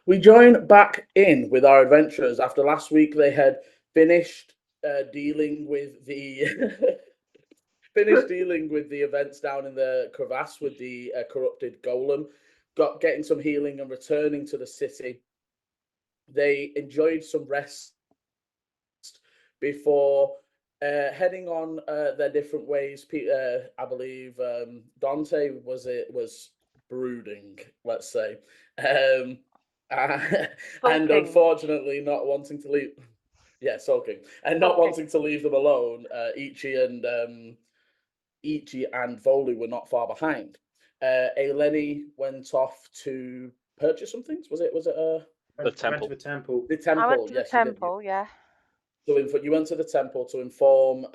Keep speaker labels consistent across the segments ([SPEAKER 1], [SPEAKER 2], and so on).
[SPEAKER 1] We join back in with our adventurers after last week. They had finished dealing with the dealing with the events down in the crevasse with the corrupted golem, getting some healing and returning to the city. They enjoyed some rest before heading on their different ways. I believe Dante was brooding, let's say, and unfortunately not wanting to leave. Yeah, sulking and not wanting to leave them alone. Ichi and Volu were not far behind. Aileni went off to purchase some things. Was it
[SPEAKER 2] the temple?
[SPEAKER 3] Went to the temple.
[SPEAKER 1] The temple.
[SPEAKER 4] I went to
[SPEAKER 1] yes,
[SPEAKER 4] the temple. Yeah.
[SPEAKER 1] So you went to the temple to inform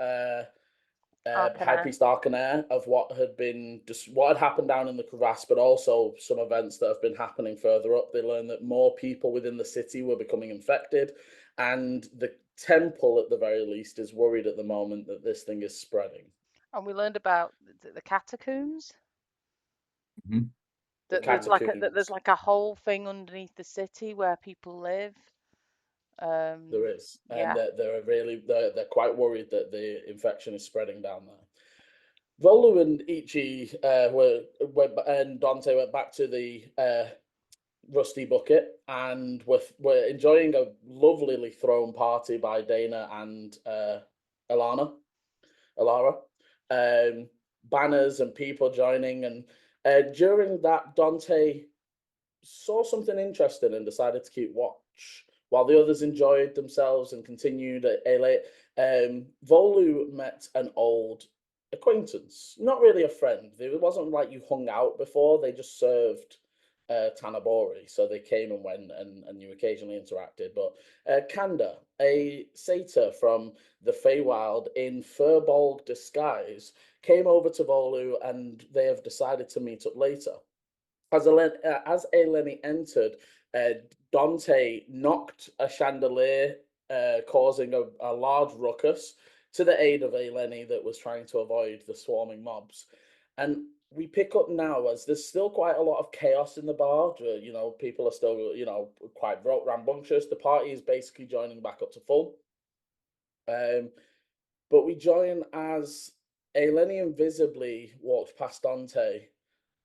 [SPEAKER 1] High Priest Arcanair of what had happened down in the crevasse, but also some events that have been happening further up. They learned that more people within the city were becoming infected, and the temple, at the very least, is worried at the moment that this thing is spreading.
[SPEAKER 4] And we learned about the catacombs.
[SPEAKER 2] Mm-hmm.
[SPEAKER 4] There's like a whole thing underneath the city where people live.
[SPEAKER 1] There is,
[SPEAKER 4] yeah.
[SPEAKER 1] and they're quite worried that the infection is spreading down there. Volu and Ichi and Dante went back to the Rusty Bucket and were enjoying a lovelily thrown party by Dana and Alara. Banners and people joining, and during that, Dante saw something interesting and decided to keep watch. While the others enjoyed themselves and continued Volu met an old acquaintance, not really a friend. It wasn't like you hung out before. They just served Tanabori, so they came and went, and you occasionally interacted. But Kanda, a satyr from the Feywild in Furbolg disguise, came over to Volu, and they have decided to meet up later. As Aileni entered, Dante knocked a chandelier, causing a large ruckus to the aid of Aileni that was trying to avoid the swarming mobs. And we pick up now as there's still quite a lot of chaos in the bar. People are still, quite rambunctious. The party is basically joining back up to full. But we join as Aileni invisibly walked past Dante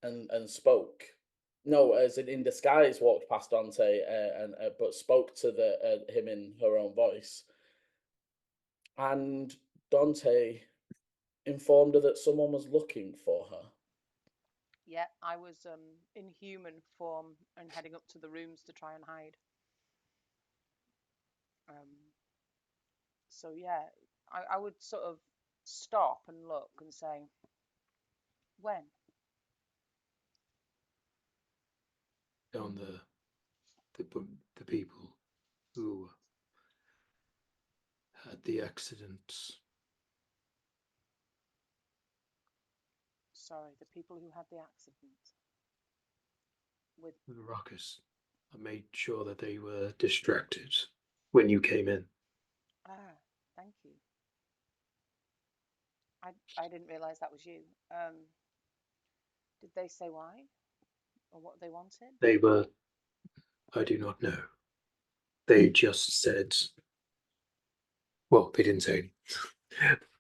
[SPEAKER 1] and spoke. No, as in disguise, walked past Dante but spoke to him in her own voice. And Dante informed her that someone was looking for her.
[SPEAKER 4] Yeah, I was in human form and heading up to the rooms to try and hide. So yeah, I would sort of stop and look and say, when?
[SPEAKER 3] On the people who had the accidents.
[SPEAKER 4] Sorry, the people who had the accident with
[SPEAKER 3] The ruckus. I made sure that they were distracted when you came in.
[SPEAKER 4] Ah, thank you. I didn't realise that was you. Did they say why? Or what they wanted?
[SPEAKER 3] I do not know. They just said, well, they didn't say anything.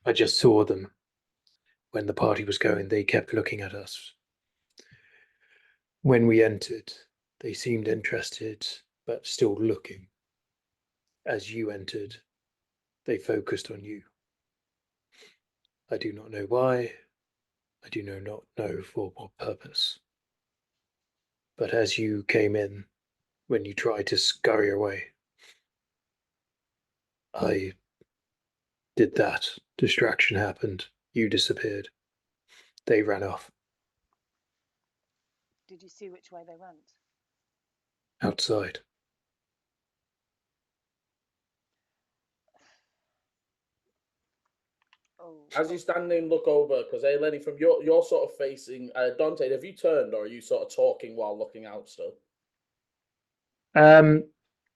[SPEAKER 3] I just saw them. When the party was going, they kept looking at us. When we entered, they seemed interested, but still looking. As you entered, they focused on you. I do not know why. I do not know for what purpose. But as you came in, when you tried to scurry away, I did that. Distraction happened. You disappeared. They ran off.
[SPEAKER 4] Did you see which way they went?
[SPEAKER 3] Outside.
[SPEAKER 4] Oh.
[SPEAKER 1] As you stand there and look over, because Aileni, from you're sort of facing Dante, have you turned, or are you sort of talking while looking out still?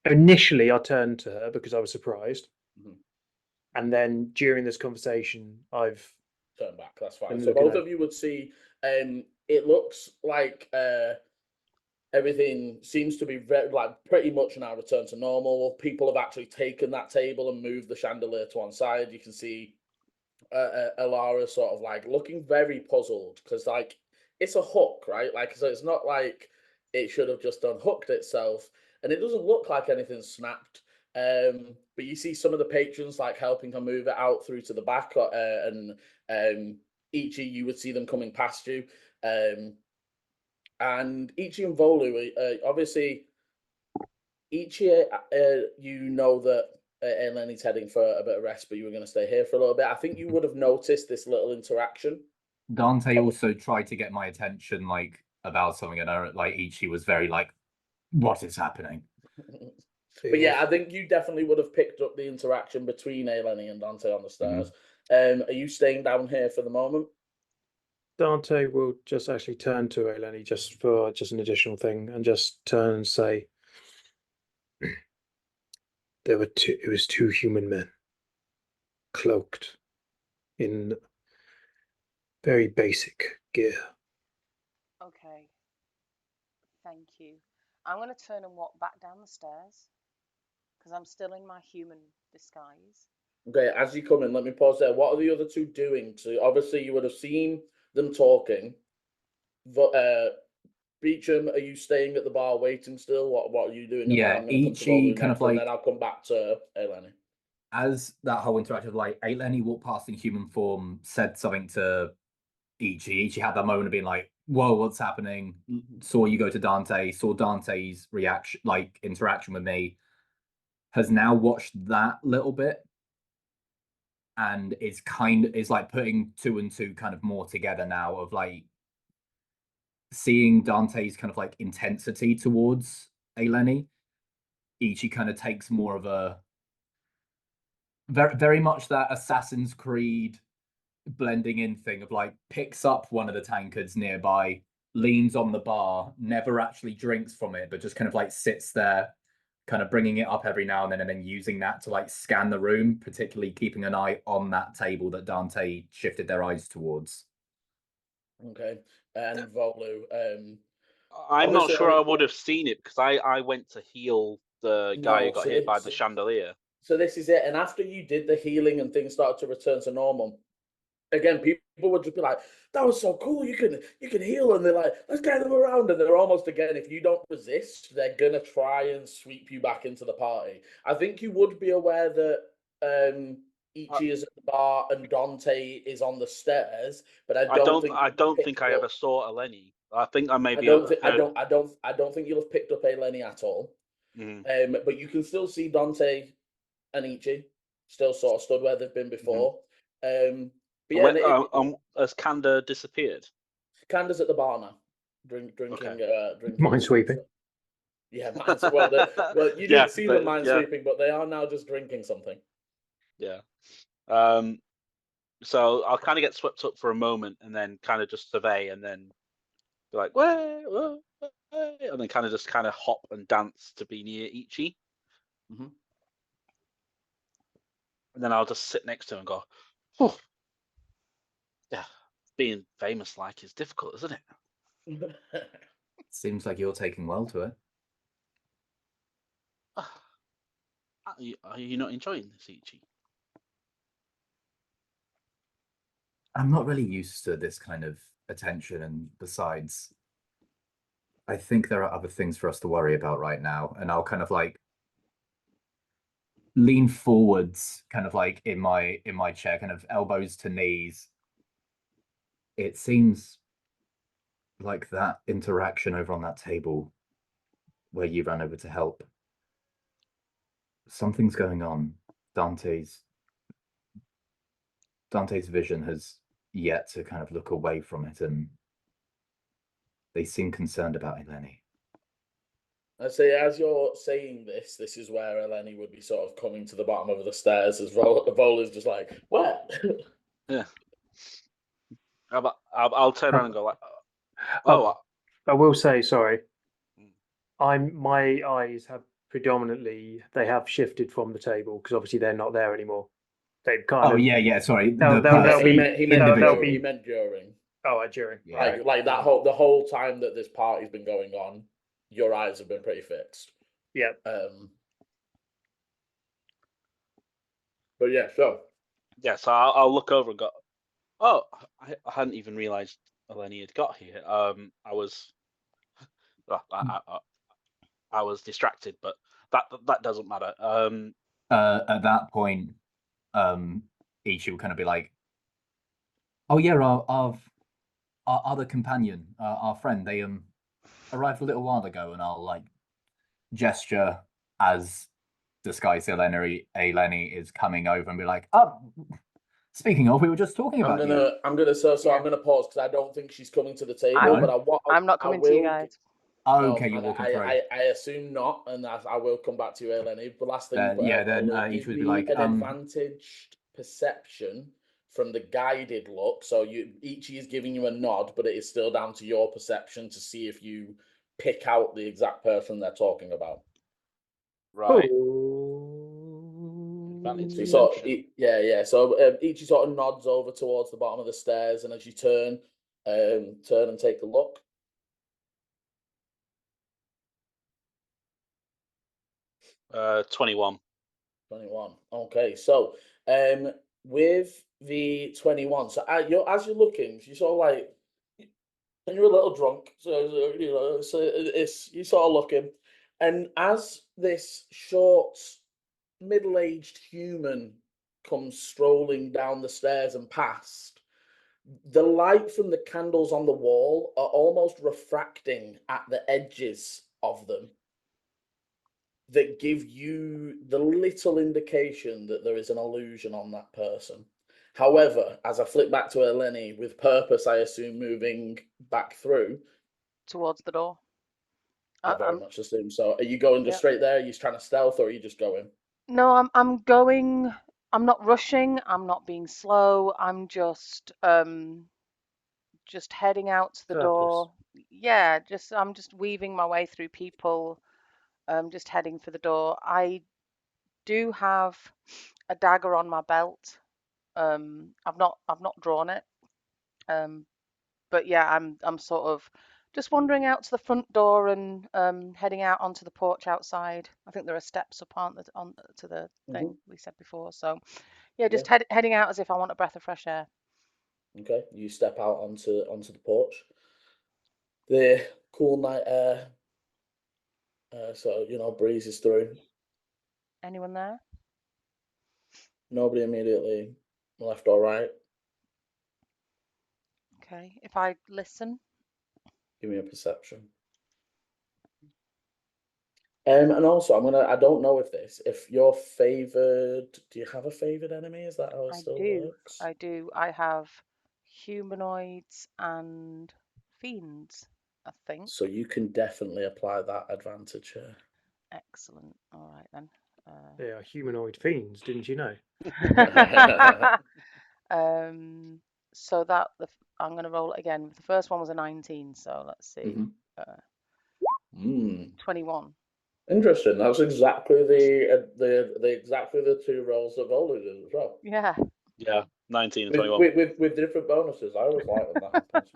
[SPEAKER 2] Initially, I turned to her because I was surprised, and then during this conversation, I've
[SPEAKER 1] turned back. That's fine. So both of you would see. It looks like everything seems to be pretty much now returned to normal. People have actually taken that table and moved the chandelier to one side. You can see Alara sort of like looking very puzzled because like it's a hook, right? Like, so it's not like it should have just unhooked itself, and it doesn't look like anything's snapped. But you see some of the patrons like helping her move it out through to the back, and Ichi, you would see them coming past you. And Ichi and Volu, obviously, Ichi, you know that Aileni's heading for a bit of rest, but you were going to stay here for a little bit. I think you would have noticed this little interaction.
[SPEAKER 5] Dante also tried to get my attention, like, about something, and like Ichi was very like, "What is happening?"
[SPEAKER 1] But yeah, I think you definitely would have picked up the interaction between Aileni and Dante on the stairs. Are you staying down here for the moment?
[SPEAKER 2] Dante will just actually turn to Aileni just for an additional thing, and just turn and say, it was two human men, cloaked in very basic gear.
[SPEAKER 4] Okay. Thank you. I'm going to turn and walk back down the stairs because I'm still in my human disguise.
[SPEAKER 1] Okay, as you come in, let me pause there. What are the other two doing? So obviously you would have seen them talking. Beecham, are you staying at the bar waiting still? What are you doing?
[SPEAKER 5] Yeah, Ichi kind of like,
[SPEAKER 1] and then I'll come back to Aileni.
[SPEAKER 5] As that whole interactive, like, Aileni walked past in human form, said something to Ichi. Ichi had that moment of being like, "Whoa, what's happening?" Saw you go to Dante, saw Dante's reaction, like interaction with me, has now watched that little bit, and is like putting two and two kind of more together now, of like seeing Dante's kind of like intensity towards Aileni. Ichi kind of takes more of a very, very much that Assassin's Creed blending in thing of like, picks up one of the tankards nearby, leans on the bar, never actually drinks from it, but just kind of like sits there, kind of bringing it up every now and then using that to like scan the room, particularly keeping an eye on that table that Dante shifted their eyes towards.
[SPEAKER 1] Okay, and Volu,
[SPEAKER 6] I'm not
[SPEAKER 1] obviously,
[SPEAKER 6] sure I would have seen it because I went to heal the guy
[SPEAKER 1] No,
[SPEAKER 6] who got
[SPEAKER 1] so
[SPEAKER 6] hit by
[SPEAKER 1] this-
[SPEAKER 6] the chandelier.
[SPEAKER 1] So this is it. And after you did the healing and things started to return to normal, again, people would just be like, "That was so cool! You can heal," and they're like, "Let's get them around." And they're almost, again, if you don't resist, they're gonna try and sweep you back into the party. I think you would be aware that Ichi is at the bar and Dante is on the stairs, but I don't think
[SPEAKER 6] I ever saw Aileni. I think I maybe
[SPEAKER 1] I don't think you'll have picked up Aileni at all. But you can still see Dante and Ichi still sort of stood where they've been before. But yeah,
[SPEAKER 6] has Kanda disappeared?
[SPEAKER 1] Canda's at the bar now, drinking.
[SPEAKER 2] Minesweeping.
[SPEAKER 1] Yeah, well, you didn't see them minesweeping, but they are now just drinking something.
[SPEAKER 6] Yeah. So I'll kind of get swept up for a moment and then kind of just survey and then be like, whoa, and then kind of hop and dance to be near Ichi. And then I'll just sit next to him and go, oh, yeah, being famous like is difficult, isn't it?
[SPEAKER 5] Seems like you're taking well to it.
[SPEAKER 6] Are you not enjoying this, Ichi?
[SPEAKER 5] I'm not really used to this kind of attention, and besides, I think there are other things for us to worry about right now. And I'll kind of like lean forwards, kind of like in my chair, kind of elbows to knees. It seems like that interaction over on that table where you ran over to help, something's going on. Dante's vision has yet to kind of look away from it, and they seem concerned about Aileni.
[SPEAKER 1] I say, as you're saying this is where Aileni would be sort of coming to the bottom of the stairs as Vola's just like, where?
[SPEAKER 6] Yeah. I'll turn around and go like, oh.
[SPEAKER 2] I will say, sorry. My eyes have predominantly, they have shifted from the table because obviously they're not there anymore. They've kind of.
[SPEAKER 5] Yeah. Sorry.
[SPEAKER 1] He meant during.
[SPEAKER 2] Oh, during.
[SPEAKER 1] Like the whole time that this party's been going on, your eyes have been pretty fixed.
[SPEAKER 2] Yeah.
[SPEAKER 1] But yeah, so
[SPEAKER 6] Yeah, so I'll look over and go, oh, I hadn't even realised Aileni had got here. I was I was distracted, but that doesn't matter.
[SPEAKER 5] At that point, Ichi will kind of be like, "Oh yeah, our other companion, our friend, they arrived a little while ago," and I'll like gesture as disguised Aileni is coming over and be like, "Oh, speaking of, we were just talking about you."
[SPEAKER 1] I'm gonna pause because I don't think she's coming to the table.
[SPEAKER 5] No?
[SPEAKER 1] But
[SPEAKER 4] I'm not coming to you guys.
[SPEAKER 5] Oh, okay, you're walking through.
[SPEAKER 1] I assume not, and I will come back to you, Aileni. The last thing,
[SPEAKER 5] then
[SPEAKER 1] give
[SPEAKER 5] Ichi would be
[SPEAKER 1] me
[SPEAKER 5] like,
[SPEAKER 1] an advantaged perception from the guided look. So Ichi is giving you a nod, but it is still down to your perception to see if you pick out the exact person they're talking about.
[SPEAKER 6] Right.
[SPEAKER 2] Oh.
[SPEAKER 6] Advantage
[SPEAKER 1] So
[SPEAKER 6] perception.
[SPEAKER 1] yeah. So Ichi sort of nods over towards the bottom of the stairs, and as you turn and take a look.
[SPEAKER 6] Uh, 21.
[SPEAKER 1] 21. Okay, so with the 21, so as you're looking, you sort of like, and you're a little drunk, so you know, so it's you sort of looking, and as this short, middle-aged human comes strolling down the stairs and past, the light from the candles on the wall are almost refracting at the edges of them, that give you the little indication that there is an illusion on that person. However, as I flip back to Aileni, with purpose, I assume moving back through.
[SPEAKER 4] Towards the door.
[SPEAKER 1] I very much assume so. Are you going just straight there? Are you trying to stealth, or are you just going?
[SPEAKER 4] No, I'm going. I'm not rushing. I'm not being slow. I'm just heading out to the door. Yeah, I'm just weaving my way through people. Just heading for the door. I do have a dagger on my belt. I've not drawn it. But yeah, I'm sort of just wandering out to the front door and heading out onto the porch outside. I think there are steps up on to the thing we said before. So yeah, just heading out as if I want a breath of fresh air.
[SPEAKER 1] Okay, you step out onto the porch. The cool night air, so you know, breezes through.
[SPEAKER 4] Anyone there?
[SPEAKER 1] Nobody immediately left or right.
[SPEAKER 4] Okay, if I listen.
[SPEAKER 1] Give me a perception. And also, I don't know if you're favored. Do you have a favored enemy? Is that how it still works?
[SPEAKER 4] I do. I have humanoids and fiends, I think.
[SPEAKER 1] So you can definitely apply that advantage here.
[SPEAKER 4] Excellent. All right then.
[SPEAKER 2] They are humanoid fiends, didn't you know?
[SPEAKER 4] So that I'm going to roll it again. The first one was a 19, so let's see. 21.
[SPEAKER 1] Interesting. That's exactly the two rolls that Volu did as well.
[SPEAKER 4] Yeah.
[SPEAKER 6] Yeah, 19 and 21.
[SPEAKER 1] With different bonuses. I always like when that happens.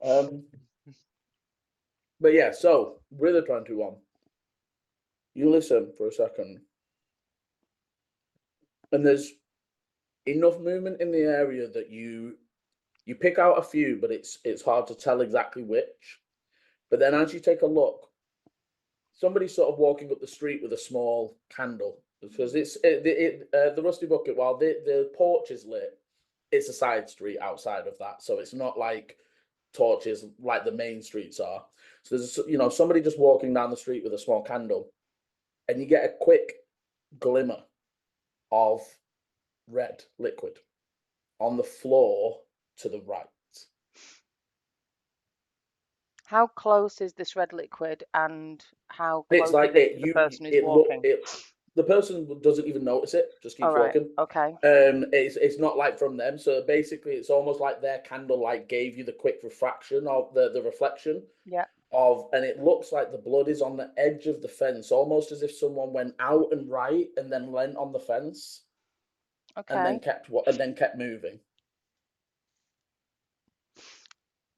[SPEAKER 6] Yeah.
[SPEAKER 1] But yeah, so with the 21, you listen for a second, and there's enough movement in the area that you pick out a few, but it's hard to tell exactly which. But then as you take a look, somebody's sort of walking up the street with a small candle, because the Rusty Bucket, while the porch is lit, it's a side street outside of that, so it's not like torches like the main streets are. So there's somebody just walking down the street with a small candle, and you get a quick glimmer of red liquid on the floor to the right.
[SPEAKER 4] How close is this red liquid, and how close is it to the person who's walking?
[SPEAKER 1] The person doesn't even notice it, just keeps walking.
[SPEAKER 4] Okay.
[SPEAKER 1] It's not like from them. So basically, it's almost like their candlelight gave you the quick refraction of the reflection.
[SPEAKER 4] Yeah.
[SPEAKER 1] And it looks like the blood is on the edge of the fence, almost as if someone went out and right and then leant on the fence.
[SPEAKER 4] Okay.
[SPEAKER 1] And then kept moving.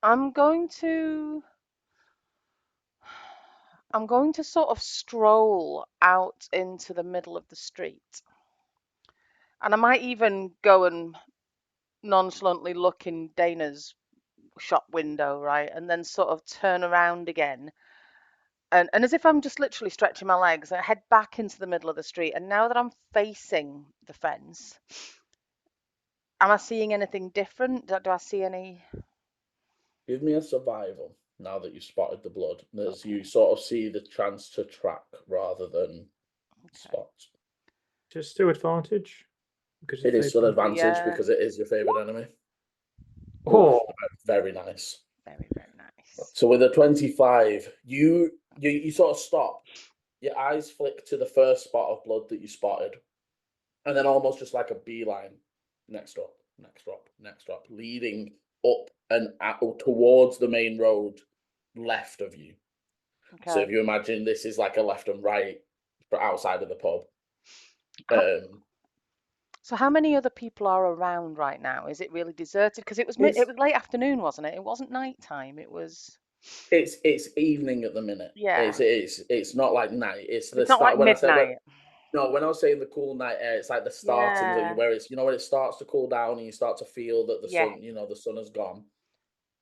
[SPEAKER 4] I'm going to I'm going to sort of stroll out into the middle of the street. And I might even go and nonchalantly look in Dana's shop window, right? And then sort of turn around again. And as if I'm just literally stretching my legs, I head back into the middle of the street. And now that I'm facing the fence, am I seeing anything different? Do I see any?
[SPEAKER 1] Give me a survival now that you've spotted the blood, as you sort of see the chance to track rather than spot.
[SPEAKER 2] Just still advantage. Because
[SPEAKER 1] It is still advantage
[SPEAKER 4] Yeah.
[SPEAKER 1] because it is your favorite enemy.
[SPEAKER 2] Oh,
[SPEAKER 1] Very nice.
[SPEAKER 4] Very, very nice.
[SPEAKER 1] So with a 25, you sort of stop. Your eyes flick to the first spot of blood that you spotted, and then almost just like a beeline, next drop, leading up and out towards the main road left of you.
[SPEAKER 4] Okay.
[SPEAKER 1] So if you imagine this is like a left and right for outside of the pub.
[SPEAKER 4] So how many other people are around right now? Is it really deserted? Because it was late afternoon, wasn't it? It wasn't nighttime. It was.
[SPEAKER 1] It's evening at the minute.
[SPEAKER 4] Yeah.
[SPEAKER 1] It's not like night. It's the
[SPEAKER 4] It's not
[SPEAKER 1] start
[SPEAKER 4] like
[SPEAKER 1] when
[SPEAKER 4] midnight.
[SPEAKER 1] when I was saying the cool night air, it's like the starting
[SPEAKER 4] Yeah.
[SPEAKER 1] where it's when it starts to cool down and you start to feel that the
[SPEAKER 4] Yeah.
[SPEAKER 1] sun the sun has gone.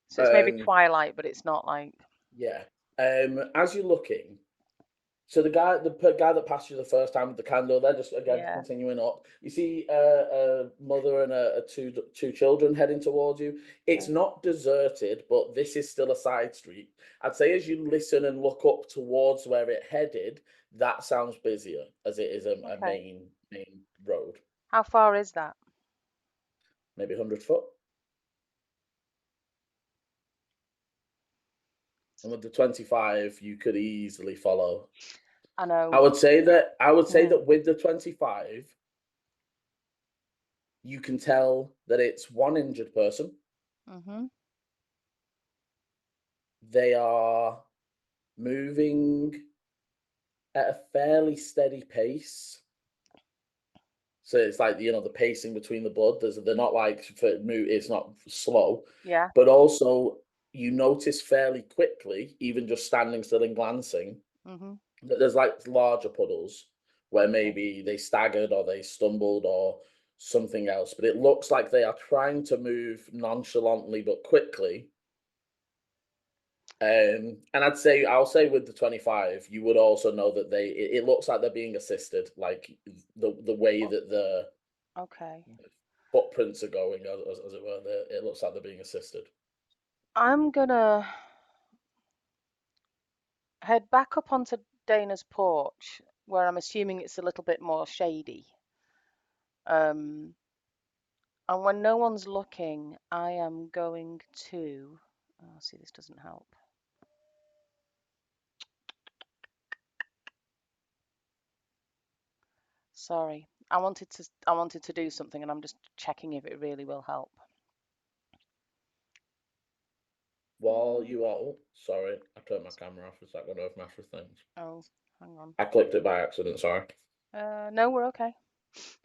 [SPEAKER 4] So it's maybe twilight, but it's not like.
[SPEAKER 1] Yeah. As you're looking, so the guy that passed you the first time with the candle, they're just again continuing up. You see a mother and two children heading towards you. It's not deserted, but this is still a side street. I'd say as you listen and look up towards where it headed, that sounds busier as it is a main road.
[SPEAKER 4] How far is that?
[SPEAKER 1] Maybe 100 foot. And with the 25, you could easily follow.
[SPEAKER 4] I know.
[SPEAKER 1] I would say that with the 25, you can tell that it's one injured person.
[SPEAKER 4] Mm-hmm.
[SPEAKER 1] They are moving at a fairly steady pace. So it's like the pacing between the blood. They're not like it's not slow.
[SPEAKER 4] Yeah.
[SPEAKER 1] But also you notice fairly quickly, even just standing still and glancing, that there's like larger puddles where maybe they staggered or they stumbled or something else. But it looks like they are trying to move nonchalantly but quickly. And I'll say with the 25, you would also know that it looks like they're being assisted, like the way that the footprints are going, as it were. It looks like they're being assisted.
[SPEAKER 4] I'm gonna head back up onto Dana's porch, where I'm assuming it's a little bit more shady. And when no one's looking, I am going to. Oh, see, this doesn't help. Sorry, I wanted to do something, and I'm just checking if it really will help.
[SPEAKER 1] While you are, sorry, I turned my camera off. Is that going to have massive things?
[SPEAKER 4] Oh, hang on.
[SPEAKER 1] I clicked it by accident. Sorry.
[SPEAKER 4] No, we're okay.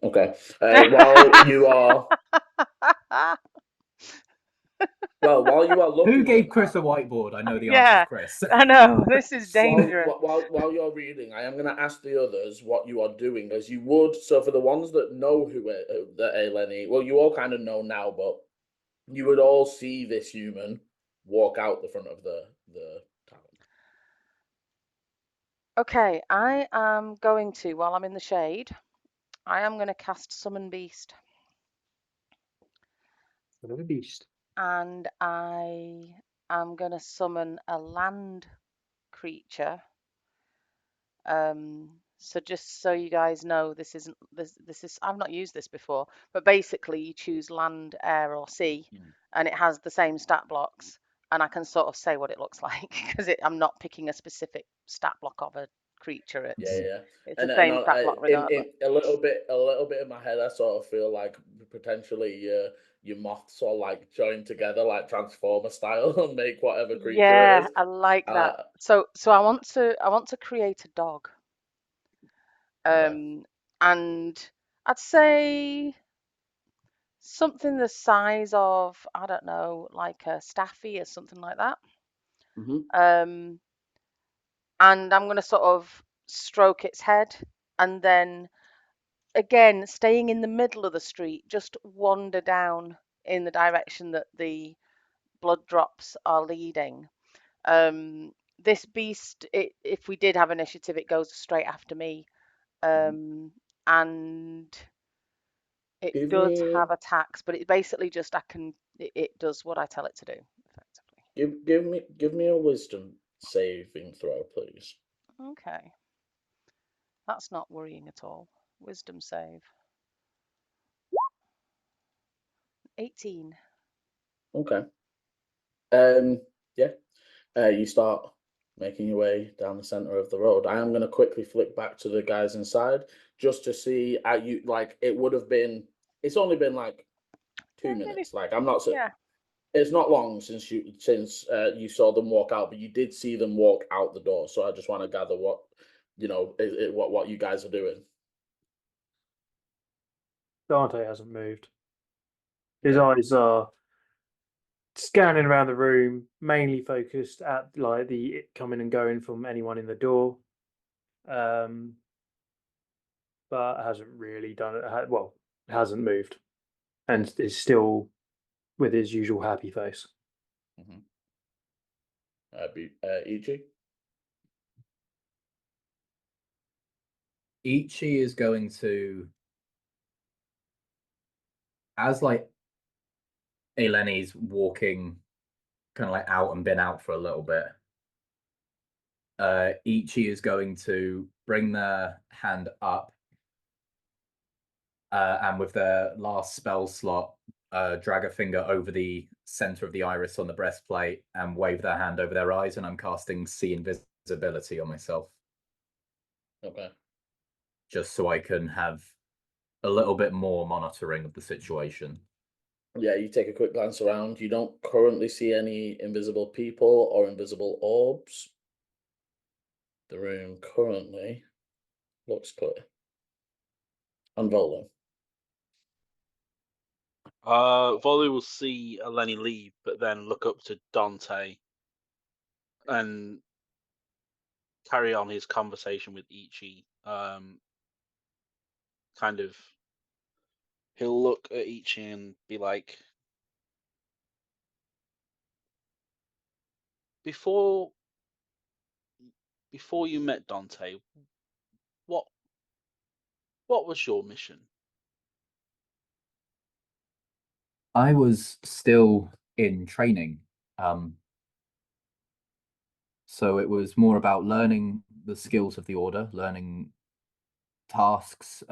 [SPEAKER 1] Okay. While you are. Well, while you are looking.
[SPEAKER 5] Who gave Chris a whiteboard? I know the answer is Chris.
[SPEAKER 4] I know. This is dangerous.
[SPEAKER 1] While you're reading, I am going to ask the others what you are doing, as you would. So for the ones that know that Aileni, well, you all kind of know now, but you would all see this human walk out the front of the tavern.
[SPEAKER 4] Okay, I am going to, while I'm in the shade, I am going to cast Summon Beast.
[SPEAKER 2] Summon Beast.
[SPEAKER 4] And I am going to summon a land creature. So just so you guys know, this is I've not used this before, but basically you choose land, air, or sea, and it has the same stat blocks, and I can sort of say what it looks like because I'm not picking a specific stat block of a creature. It's the same stat block regardless.
[SPEAKER 1] A little bit in my head, I sort of feel like potentially your moths are like joined together like Transformer style and make whatever creature it is.
[SPEAKER 4] I like that. So I want to create a dog. And I'd say something the size of, I don't know, like a staffy or something like that. and I'm going to sort of stroke its head, and then again, staying in the middle of the street, just wander down in the direction that the blood drops are leading. This beast, if we did have initiative, it goes straight after me. And it
[SPEAKER 1] Give
[SPEAKER 4] does
[SPEAKER 1] me
[SPEAKER 4] have attacks, but it basically just it does what I tell it to do, effectively.
[SPEAKER 1] give me a wisdom saving throw, please.
[SPEAKER 4] Okay. That's not worrying at all. Wisdom save. 18.
[SPEAKER 1] Okay. Yeah. You start making your way down the center of the road. I am going to quickly flick back to the guys inside just to see you like it would have been. It's only been like 2 minutes. Like I'm not.
[SPEAKER 4] Yeah.
[SPEAKER 1] It's not long since you saw them walk out, but you did see them walk out the door. So I just want to gather what what you guys are doing.
[SPEAKER 2] Dante hasn't moved. His eyes are scanning around the room, mainly focused at like the coming and going from anyone in the door, but hasn't really done it. Well, hasn't moved, and is still with his usual happy face.
[SPEAKER 1] Ichi?
[SPEAKER 5] Ichi is going to, as like Aileni's walking kind of like out and been out for a little bit, Ichi is going to bring their hand up and with their last spell slot, drag a finger over the center of the iris on the breastplate and wave their hand over their eyes, and I'm casting See Invisibility on myself.
[SPEAKER 1] Okay.
[SPEAKER 5] Just so I can have a little bit more monitoring of the situation.
[SPEAKER 1] Yeah, you take a quick glance around. You don't currently see any invisible people or invisible orbs. The room currently looks clear. Unrolling.
[SPEAKER 6] Volley will see Aileni leave, but then look up to Dante and carry on his conversation with Ichi. Kind of, he'll look at Ichi and be like, before you met Dante, what was your mission?
[SPEAKER 5] I was still in training. So it was more about learning the skills of the order, learning tasks,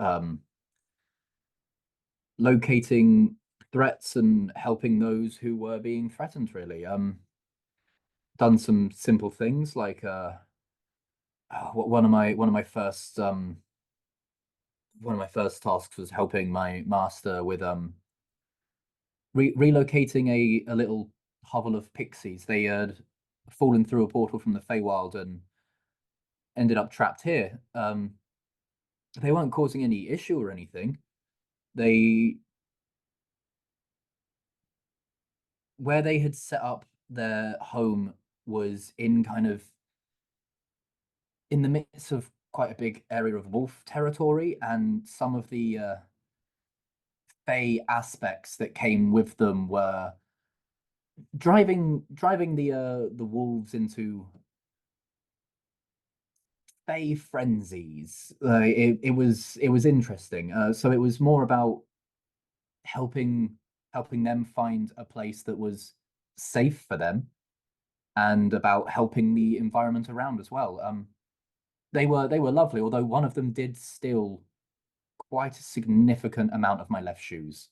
[SPEAKER 5] locating threats and helping those who were being threatened, really. Done some simple things like one of my first tasks was helping my master with relocating a little hovel of pixies. They had fallen through a portal from the Feywild and ended up trapped here. They weren't causing any issue or anything. Where they had set up their home was in kind of in the midst of quite a big area of wolf territory, and some of the Fey aspects that came with them were driving the wolves into Fey frenzies. It was interesting. So it was more about helping them find a place that was safe for them, and about helping the environment around as well. They were lovely, although one of them did steal quite a significant amount of my left shoes.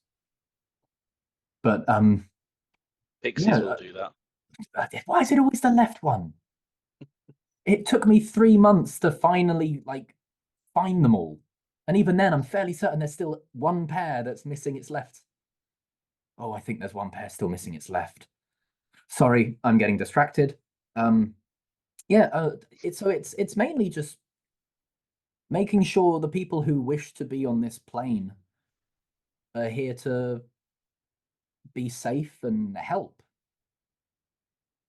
[SPEAKER 5] But
[SPEAKER 6] Pixies will do that.
[SPEAKER 5] Why is it always the left one? It took me 3 months to finally find them all, and even then, I'm fairly certain there's still one pair that's missing its left. Oh, I think there's one pair still missing its left. Sorry, I'm getting distracted. It's mainly just making sure the people who wish to be on this plane are here to be safe and help.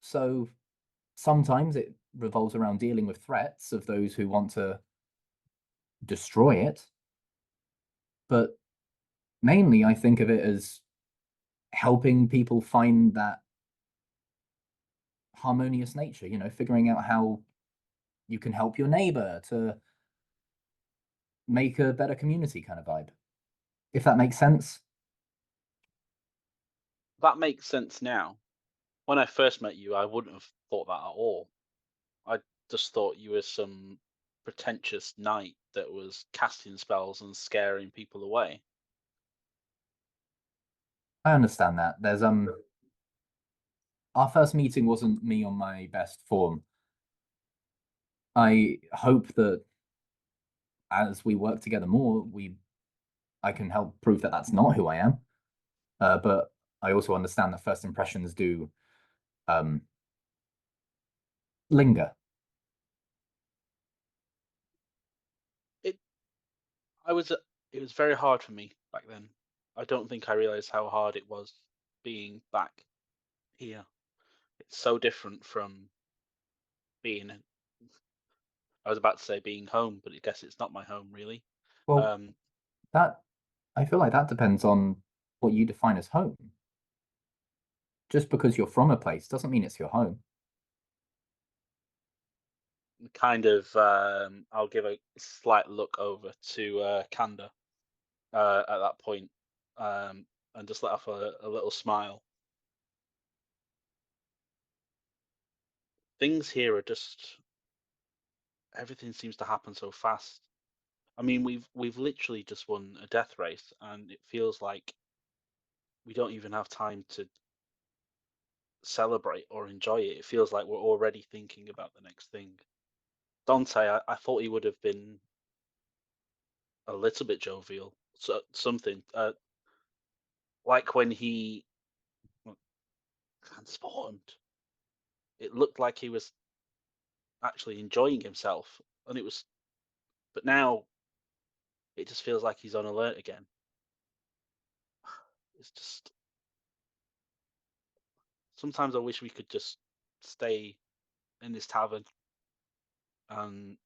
[SPEAKER 5] So sometimes it revolves around dealing with threats of those who want to destroy it. But mainly, I think of it as helping people find that harmonious nature, figuring out how you can help your neighbor to make a better community kind of vibe, if that makes sense.
[SPEAKER 6] That makes sense now. When I first met you, I wouldn't have thought that at all. I just thought you were some pretentious knight that was casting spells and scaring people away.
[SPEAKER 5] I understand that. There's our first meeting wasn't me on my best form. I hope that as we work together more, I can help prove that that's not who I am. But I also understand that first impressions do linger.
[SPEAKER 6] It was very hard for me back then. I don't think I realized how hard it was being back here. It's so different from being, I was about to say being home, but I guess it's not my home really.
[SPEAKER 5] Well, that I feel like that depends on what you define as home. Just because you're from a place doesn't mean it's your home.
[SPEAKER 6] Kind of, I'll give a slight look over to Kanda at that point, and just let off a little smile. Things here are just, everything seems to happen so fast. I mean, we've literally just won a death race, and it feels like we don't even have time to celebrate or enjoy it. It feels like we're already thinking about the next thing. Dante, I thought he would have been a little bit jovial, so something like when he transformed. It looked like he was actually enjoying himself, and but now it just feels like he's on alert again. It's just, sometimes I wish we could just stay in this tavern and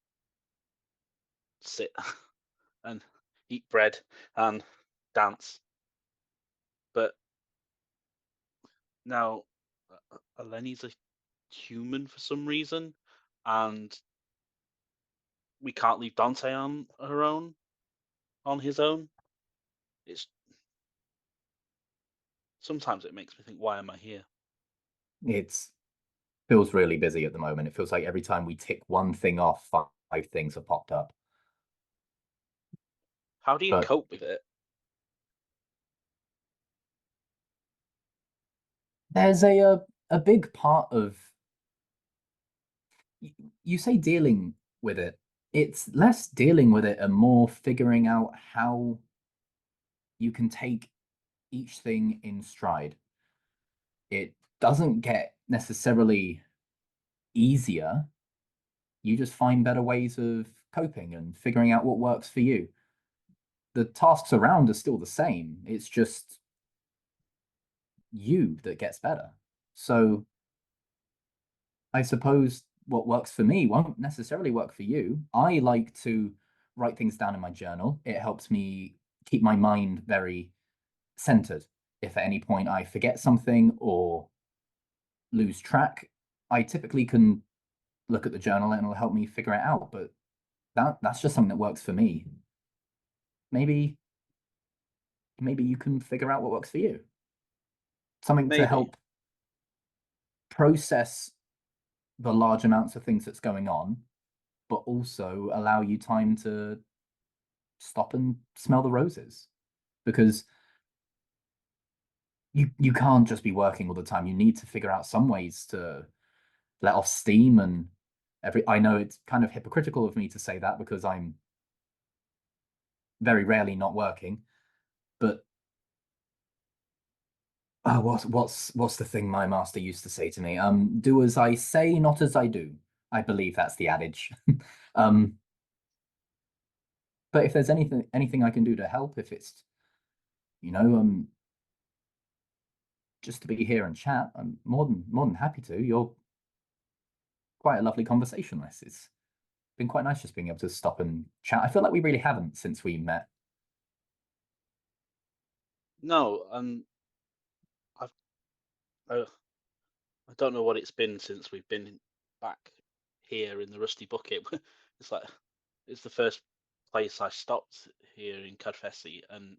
[SPEAKER 6] sit and eat bread and dance. But now Aileni's a human for some reason, and we can't leave Dante on his own. It's sometimes it makes me think, why am I here?
[SPEAKER 5] It feels really busy at the moment. It feels like every time we tick one thing off, five things have popped up.
[SPEAKER 6] How do you cope with it?
[SPEAKER 5] There's a big part of, you say dealing with it. It's less dealing with it and more figuring out how you can take each thing in stride. It doesn't get necessarily easier. You just find better ways of coping and figuring out what works for you. The tasks around are still the same. It's just you that gets better. So I suppose what works for me won't necessarily work for you. I like to write things down in my journal. It helps me keep my mind very centered. If at any point I forget something or lose track, I typically can look at the journal and it'll help me figure it out. But that's just something that works for me. Maybe you can figure out what works for you. Something to help process the large amounts of things that's going on, but also allow you time to stop and smell the roses. Because you can't just be working all the time. You need to figure out some ways to let off steam. And I know it's kind of hypocritical of me to say that because I'm very rarely not working, but what's the thing my master used to say to me? Do as I say, not as I do. I believe that's the adage. But if there's anything I can do to help, if it's just to be here and chat, I'm more than happy to. quite a lovely conversation. It's been quite nice just being able to stop and chat. I feel like we really haven't since we met.
[SPEAKER 6] No, I don't know what it's been since we've been back here in the Rusty Bucket. It's the first place I stopped here in Cadfesi, and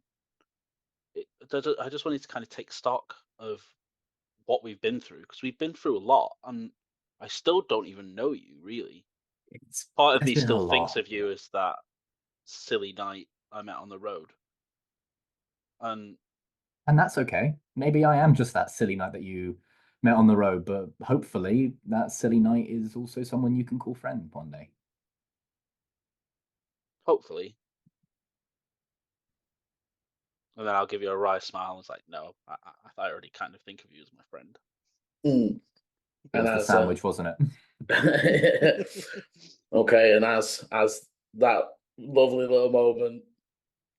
[SPEAKER 6] I just wanted to kind of take stock of what we've been through, because we've been through a lot, and I still don't even know you really. Part of me still thinks of you as that silly knight I met on the road, and
[SPEAKER 5] that's okay. Maybe I am just that silly knight that you met on the road, but hopefully that silly knight is also someone you can call friend one day.
[SPEAKER 6] hopefully. And then I'll give you a wry smile. It's like, no, I already kind of think of you as my friend.
[SPEAKER 1] Mm.
[SPEAKER 5] It was the sandwich, wasn't it?
[SPEAKER 1] Okay, and as that lovely little moment,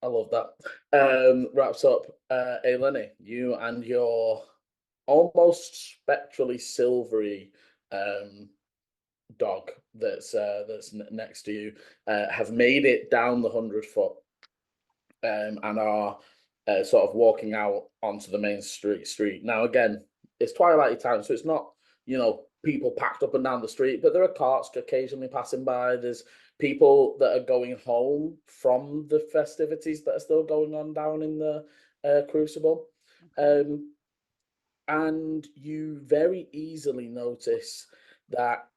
[SPEAKER 1] I love that, wraps up, Aileni, you and your almost spectrally silvery dog that's next to you have made it down the 100-foot and are sort of walking out onto the main street. Now, again, it's twilight time, so it's not, people packed up and down the street, but there are carts occasionally passing by. There's people that are going home from the festivities that are still going on down in the Crucible.
[SPEAKER 4] Okay.
[SPEAKER 1] And you very easily notice that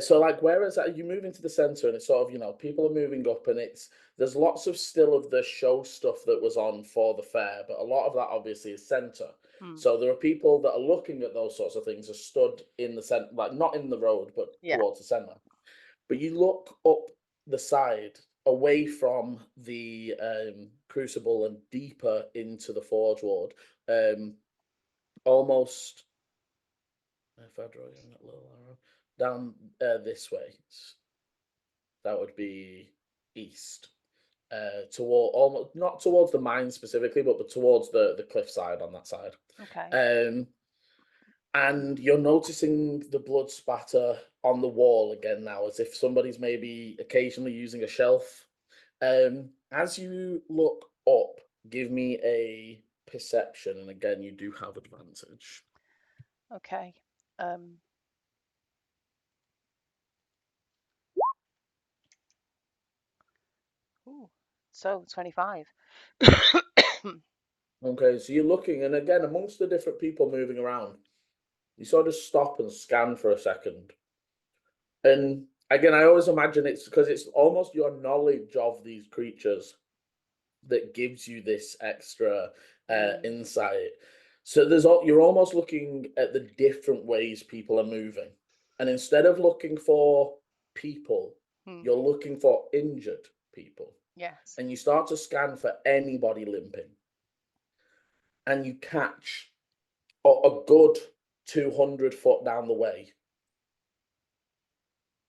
[SPEAKER 1] so like whereas you move into the center and it's sort of people are moving up and there's lots of still of the show stuff that was on for the fair, but a lot of that obviously is center. So there are people that are looking at those sorts of things are stood in the center, like not in the road but towards the center. But you look up the side away from the Crucible and deeper into the Forge Ward, almost, if I draw you that little arrow down this way, that would be east, toward almost not towards the mine specifically, but towards the cliffside on that side.
[SPEAKER 4] Okay.
[SPEAKER 1] And you're noticing the blood spatter on the wall again now, as if somebody's maybe occasionally using a shelf. As you look up, give me a perception, and again, you do have advantage.
[SPEAKER 4] Okay. Ooh, so 25.
[SPEAKER 1] Okay, so you're looking, and again, amongst the different people moving around, you sort of stop and scan for a second. And again, I always imagine it's because it's almost your knowledge of these creatures that gives you this extra insight. So you're almost looking at the different ways people are moving, and instead of looking for people, you're looking for injured people.
[SPEAKER 4] Yes.
[SPEAKER 1] And you start to scan for anybody limping, and you catch a good 200 foot down the way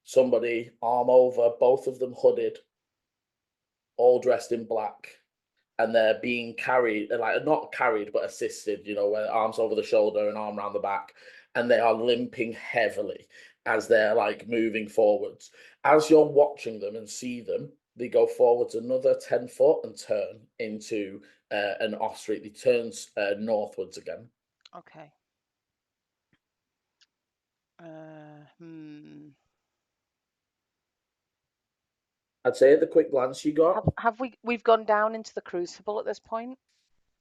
[SPEAKER 1] somebody arm over, both of them hooded, all dressed in black, and they're being carried, like not carried but assisted, where arms over the shoulder and arm around the back, and they are limping heavily as they're like moving forwards. As you're watching them and see them, they go forwards another 10 foot and turn into an off street. They turn northwards again.
[SPEAKER 4] Okay.
[SPEAKER 1] I'd say at the quick glance you got.
[SPEAKER 4] Have we've gone down into the Crucible at this point?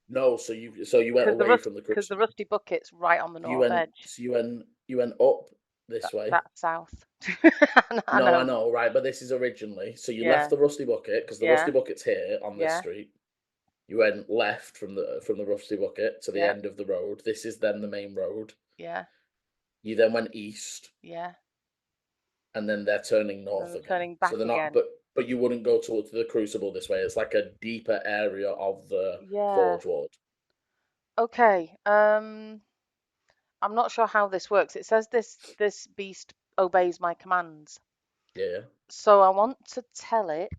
[SPEAKER 1] No, so you went away from the Crucible.
[SPEAKER 4] Because the Rusty Bucket's right on the north edge.
[SPEAKER 1] So you went up this way.
[SPEAKER 4] That's south.
[SPEAKER 1] I know, right? But this is originally. So you left the Rusty Bucket because the Rusty Bucket's here on this street. You went left from the Rusty Bucket to the end of the road. This is then the main road.
[SPEAKER 4] Yeah.
[SPEAKER 1] You then went east.
[SPEAKER 4] Yeah.
[SPEAKER 1] And then they're turning north again.
[SPEAKER 4] Turning back
[SPEAKER 1] so they're not,
[SPEAKER 4] again.
[SPEAKER 1] But you wouldn't go towards the Crucible this way. It's like a deeper area of the Forge Ward.
[SPEAKER 4] Okay. I'm not sure how this works. It says this beast obeys my commands.
[SPEAKER 1] Yeah.
[SPEAKER 4] So I want to tell it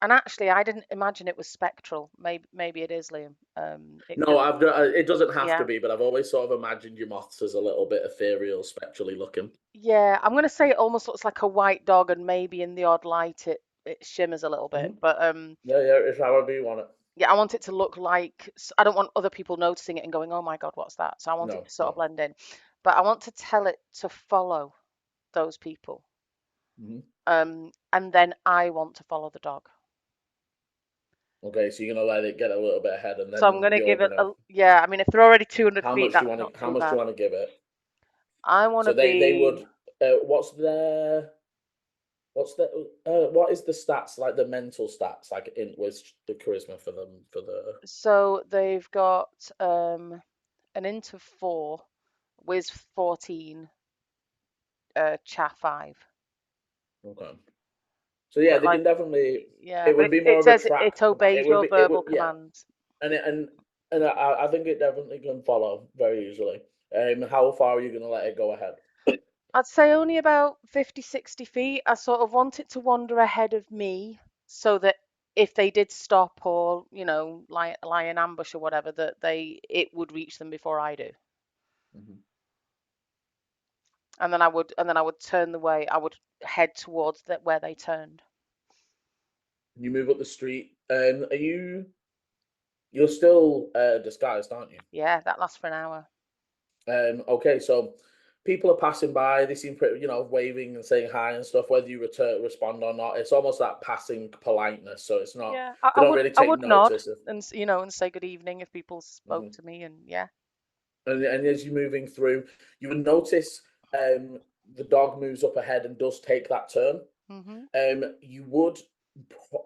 [SPEAKER 4] And actually, I didn't imagine it was spectral. Maybe it is, Liam.
[SPEAKER 1] No, it doesn't have
[SPEAKER 4] yeah.
[SPEAKER 1] to be, but I've always sort of imagined your moths as a little bit ethereal, spectrally looking.
[SPEAKER 4] Yeah, I'm gonna say it almost looks like a white dog, and maybe in the odd light it shimmers a little bit. But
[SPEAKER 1] Yeah, it's however you want it.
[SPEAKER 4] yeah, I want it to look like. I don't want other people noticing it and going, "Oh my God, what's that?" So I want it
[SPEAKER 1] No,
[SPEAKER 4] to sort of
[SPEAKER 1] no.
[SPEAKER 4] blend in. But I want to tell it to follow those people.
[SPEAKER 1] Mhm.
[SPEAKER 4] And then I want to follow the dog.
[SPEAKER 1] Okay, so you're gonna let it get a little bit ahead, and
[SPEAKER 4] So I'm
[SPEAKER 1] then
[SPEAKER 4] gonna
[SPEAKER 1] you're
[SPEAKER 4] give it
[SPEAKER 1] gonna.
[SPEAKER 4] yeah. I mean, if they're already 200
[SPEAKER 1] How
[SPEAKER 4] feet,
[SPEAKER 1] much do you
[SPEAKER 4] that's
[SPEAKER 1] want
[SPEAKER 4] not
[SPEAKER 1] to? How
[SPEAKER 4] too
[SPEAKER 1] much do
[SPEAKER 4] bad.
[SPEAKER 1] you want to give it?
[SPEAKER 4] I want
[SPEAKER 1] So
[SPEAKER 4] to
[SPEAKER 1] they
[SPEAKER 4] be.
[SPEAKER 1] would. What's their? What's the? What is the stats like? The mental stats like in with the charisma for them for the.
[SPEAKER 4] So they've got an int of 4, whiz 14, cha 5.
[SPEAKER 1] Okay. So yeah,
[SPEAKER 4] But
[SPEAKER 1] they
[SPEAKER 4] like,
[SPEAKER 1] can definitely.
[SPEAKER 4] yeah,
[SPEAKER 1] It
[SPEAKER 4] but
[SPEAKER 1] would be more
[SPEAKER 4] it
[SPEAKER 1] of a
[SPEAKER 4] says
[SPEAKER 1] track.
[SPEAKER 4] it obeys
[SPEAKER 1] It would
[SPEAKER 4] your
[SPEAKER 1] be. It would.
[SPEAKER 4] verbal
[SPEAKER 1] Yeah,
[SPEAKER 4] commands.
[SPEAKER 1] and I think it definitely can follow very easily. How far are you gonna let it go ahead?
[SPEAKER 4] I'd say only about 50, 60 feet. I sort of want it to wander ahead of me so that if they did stop or, lie in ambush or whatever, that it would reach them before I do.
[SPEAKER 1] Mm-hmm.
[SPEAKER 4] And then I would turn the way. I would head towards where they turned.
[SPEAKER 1] You move up the street. Are you? You're still disguised, aren't you?
[SPEAKER 4] Yeah, that lasts for an hour.
[SPEAKER 1] Okay, so people are passing by. They seem pretty, waving and saying hi and stuff. Whether you respond or not, it's almost that passing politeness. So it's not.
[SPEAKER 4] Yeah,
[SPEAKER 1] They don't really
[SPEAKER 4] I
[SPEAKER 1] take
[SPEAKER 4] would nod
[SPEAKER 1] notice of.
[SPEAKER 4] and and say good evening if people spoke to me, and yeah.
[SPEAKER 1] And as you're moving through, you would notice the dog moves up ahead and does take that turn. You would,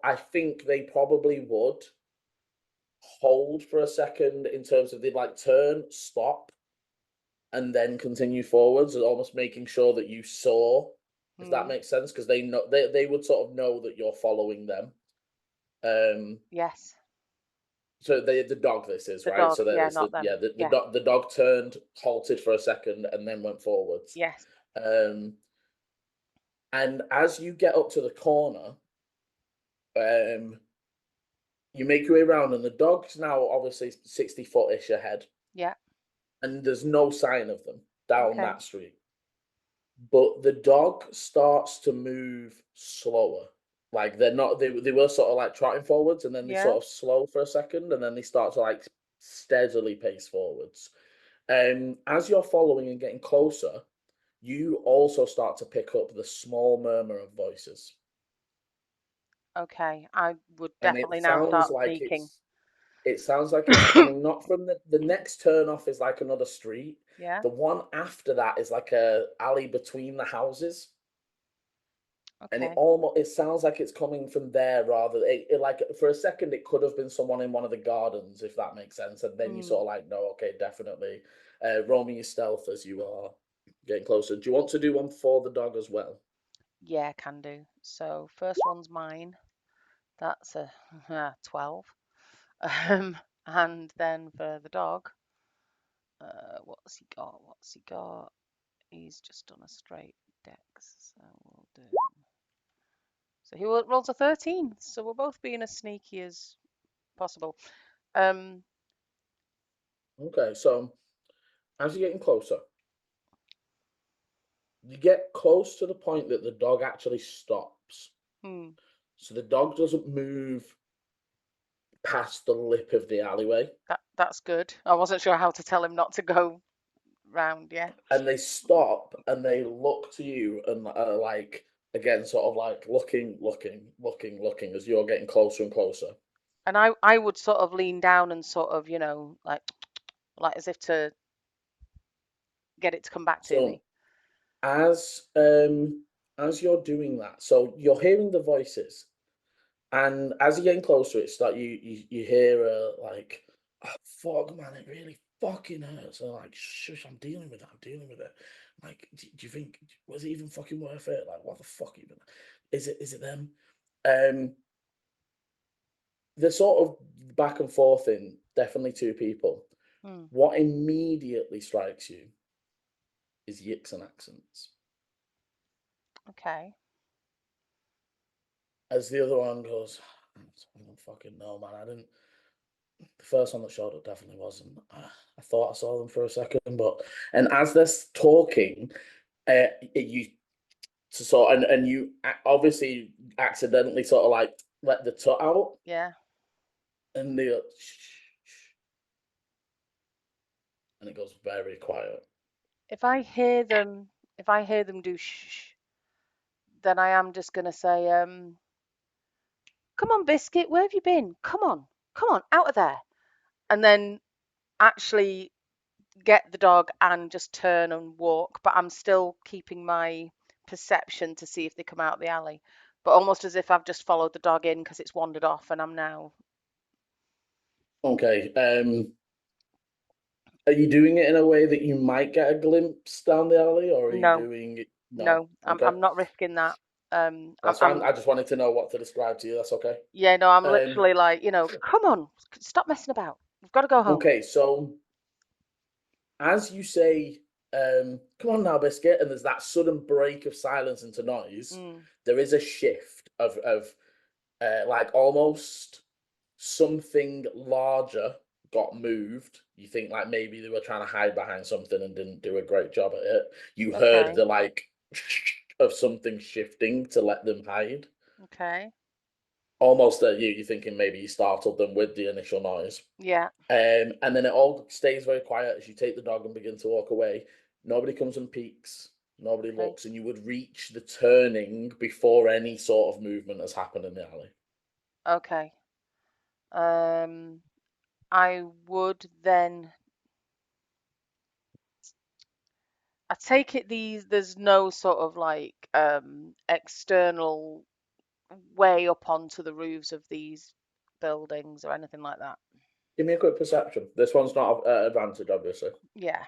[SPEAKER 1] I think they probably would hold for a second in terms of they'd like turn, stop, and then continue forwards, almost making sure that you saw, if that makes sense, because they know they would sort of know that you're following them.
[SPEAKER 4] Yes.
[SPEAKER 1] So the dog this is
[SPEAKER 4] The
[SPEAKER 1] right.
[SPEAKER 4] dog,
[SPEAKER 1] So that
[SPEAKER 4] yeah,
[SPEAKER 1] it's
[SPEAKER 4] not them.
[SPEAKER 1] the dog turned, halted for a second, and then went forwards.
[SPEAKER 4] Yes.
[SPEAKER 1] And as you get up to the corner, you make your way around, and the dog's now obviously 60-foot-ish ahead.
[SPEAKER 4] Yeah.
[SPEAKER 1] And there's no sign of them down
[SPEAKER 4] Okay.
[SPEAKER 1] that street. But the dog starts to move slower. Like they're not they were sort of like trotting forwards, and then they
[SPEAKER 4] Yeah.
[SPEAKER 1] sort of slow for a second, and then they start to like steadily pace forwards. As you're following and getting closer, you also start to pick up the small murmur of voices.
[SPEAKER 4] Okay. I would
[SPEAKER 1] And
[SPEAKER 4] definitely now start sneaking.
[SPEAKER 1] it sounds like it's coming not from the next turn off is like another street.
[SPEAKER 4] Yeah.
[SPEAKER 1] The one after that is like a alley between the houses. And
[SPEAKER 4] Okay.
[SPEAKER 1] it sounds like it's coming from there rather like for a second it could have been someone in one of the gardens, if that makes sense, and then you sort of like, no, okay, definitely roll me your stealth as you are getting closer. Do you want to do one for the dog as well?
[SPEAKER 4] Yeah, can do. So first one's mine. That's a 12. And then for the dog, what's he got? He's just done a straight dex, so we'll do. So he rolls a 13. So we're both being as sneaky as possible.
[SPEAKER 1] Okay, so as you're getting closer, you get close to the point that the dog actually stops. So the dog doesn't move past the lip of the alleyway.
[SPEAKER 4] That's good. I wasn't sure how to tell him not to go round. Yeah.
[SPEAKER 1] And they stop and they look to you and are like, again, sort of like looking as you're getting closer and closer.
[SPEAKER 4] And I would sort of lean down and sort of, like as if to get it to come back to me.
[SPEAKER 1] As you're doing that, so you're hearing the voices, and as you're getting closer, it's like you hear like, oh, fuck, man, it really fucking hurts. And like, shush, I'm dealing with it. Like, do you think, was it even fucking worth it? Like, what the fuck even? Is it them? The sort of back and forth in definitely two people. What immediately strikes you is yicks and accents.
[SPEAKER 4] Okay.
[SPEAKER 1] As the other one goes, I don't fucking know, man. I didn't. The first one that showed up definitely wasn't. I thought I saw them for a second, but and as they're talking, you so and you obviously accidentally sort of like let the tut out,
[SPEAKER 4] Yeah.
[SPEAKER 1] and they and it goes very quiet.
[SPEAKER 4] If I hear them do shh, then I am just gonna say, come on, Biscuit, where have you been? Come on, out of there. And then actually get the dog and just turn and walk, but I'm still keeping my perception to see if they come out the alley, but almost as if I've just followed the dog in because it's wandered off and I'm now.
[SPEAKER 1] Okay. Are you doing it in a way that you might get a glimpse down the alley, or are you
[SPEAKER 4] No.
[SPEAKER 1] doing it?
[SPEAKER 4] No,
[SPEAKER 1] Okay.
[SPEAKER 4] I'm not risking that.
[SPEAKER 1] That's fine. I just wanted to know what to describe to you. That's okay.
[SPEAKER 4] Yeah, no, I'm literally like, come on, stop messing about. We've got to go home.
[SPEAKER 1] Okay, so as you say, come on now, Biscuit, and there's that sudden break of silence into noise, there is a shift of like almost something larger got moved. You think like maybe they were trying to hide behind something and didn't do a great job at it. You heard the like of something shifting to let them hide.
[SPEAKER 4] Okay.
[SPEAKER 1] Almost that you're thinking maybe you startled them with the initial noise.
[SPEAKER 4] Yeah.
[SPEAKER 1] And then it all stays very quiet as you take the dog and begin to walk away. Nobody comes and peeks. Nobody looks, and you would reach the turning before any sort of movement has happened in the alley.
[SPEAKER 4] Okay. I would then. I take it there's no sort of like external way up onto the roofs of these buildings or anything like that.
[SPEAKER 1] Give me a quick perception. This one's not advantage, obviously.
[SPEAKER 4] Yeah.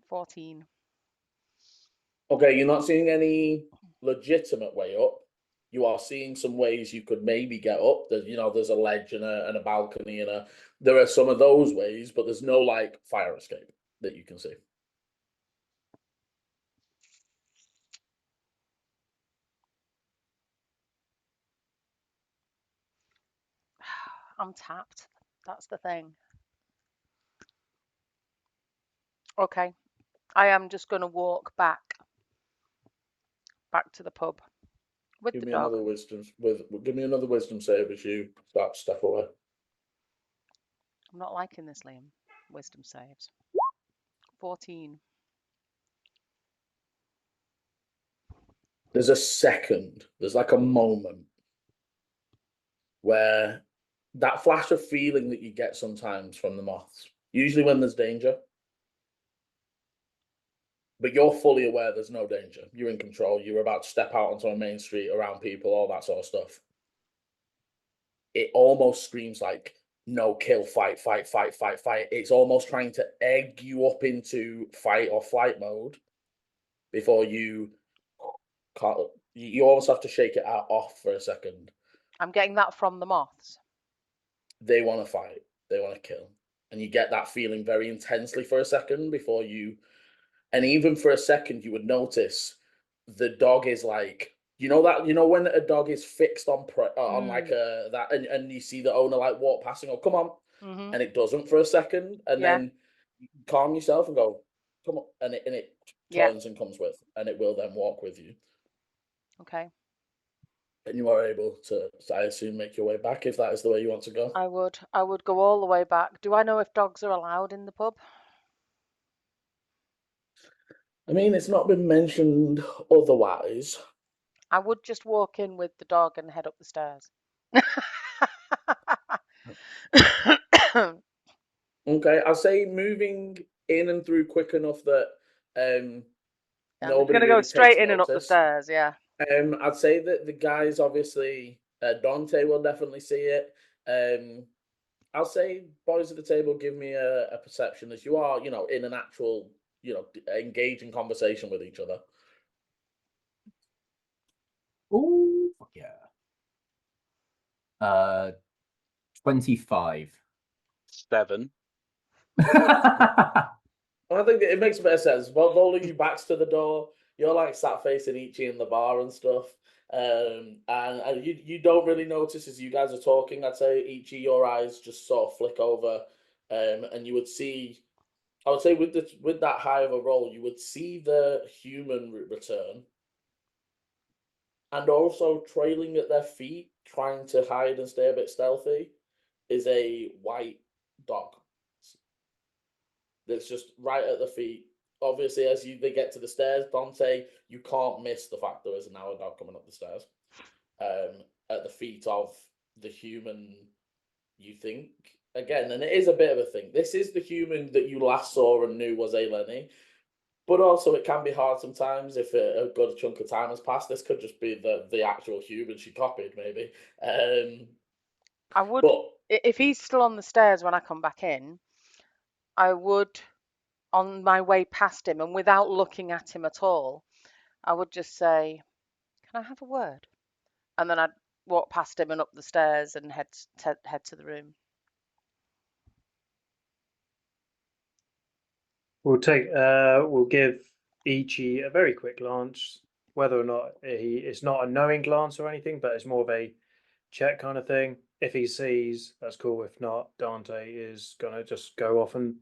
[SPEAKER 4] 14.
[SPEAKER 1] Okay, you're not seeing any legitimate way up. You are seeing some ways you could maybe get up. There's a ledge and a balcony and there are some of those ways, but there's no like fire escape that you can see.
[SPEAKER 4] I'm tapped. That's the thing. Okay. I am just going to walk back to the pub with the dog.
[SPEAKER 1] Give me another wisdom save as you start to step away.
[SPEAKER 4] I'm not liking this, Liam. Wisdom saves. 14.
[SPEAKER 1] There's like a moment where that flash of feeling that you get sometimes from the moths, usually when there's danger, but you're fully aware there's no danger. You're in control. You're about to step out onto a main street around people, all that sort of stuff. It almost screams like, no, kill, fight, fight, fight, fight, fight. It's almost trying to egg you up into fight or flight mode before you can't. You almost have to shake it off for a second.
[SPEAKER 4] I'm getting that from the moths.
[SPEAKER 1] They want to fight. They want to kill. And you get that feeling very intensely for a second before you. And even for a second, you would notice the dog is like, when a dog is fixed on like that, and you see the owner like walk past and go, come on, and it doesn't for a second, and then you calm yourself and go, come on, and it turns and comes with, and it will then walk with you.
[SPEAKER 4] Okay.
[SPEAKER 1] And you are able to, I assume, make your way back if that is the way you want to go.
[SPEAKER 4] I would go all the way back. Do I know if dogs are allowed in the pub?
[SPEAKER 1] I mean, it's not been mentioned otherwise.
[SPEAKER 4] I would just walk in with the dog and head up the stairs.
[SPEAKER 1] Okay, I'll say moving in and through quick enough that
[SPEAKER 4] I'm
[SPEAKER 1] nobody
[SPEAKER 4] gonna go
[SPEAKER 1] really
[SPEAKER 4] straight
[SPEAKER 1] takes
[SPEAKER 4] in and up the
[SPEAKER 1] notice.
[SPEAKER 4] stairs. Yeah.
[SPEAKER 1] I'd say that the guys obviously Dante will definitely see it. I'll say boys at the table, give me a perception as you are, in an actual, engaging conversation with each other.
[SPEAKER 5] Oh yeah. 25.
[SPEAKER 6] 7.
[SPEAKER 1] I think it makes a bit of sense. Rolling you backs to the door, you're like sat facing Ichi in the bar and stuff. And you don't really notice as you guys are talking. I'd say each of your eyes just sort of flick over, and you would see. I would say with that high of a roll, you would see the human return, and also trailing at their feet, trying to hide and stay a bit stealthy, is a white dog. That's just right at the feet. Obviously, as they get to the stairs, Dante, you can't miss the fact there is now a dog coming up the stairs. At the feet of the human, you think again, and it is a bit of a thing. This is the human that you last saw and knew was Aileni, but also it can be hard sometimes if a good chunk of time has passed. This could just be the actual human she copied, maybe.
[SPEAKER 4] I would,
[SPEAKER 1] But
[SPEAKER 4] if he's still on the stairs when I come back in, I would, on my way past him and without looking at him at all, I would just say, "Can I have a word?" And then I'd walk past him and up the stairs and head to the room.
[SPEAKER 2] We'll give Ichi a very quick glance, whether or not it's not a knowing glance or anything, but it's more of a check kind of thing. If he sees, that's cool. If not, Dante is gonna just go off and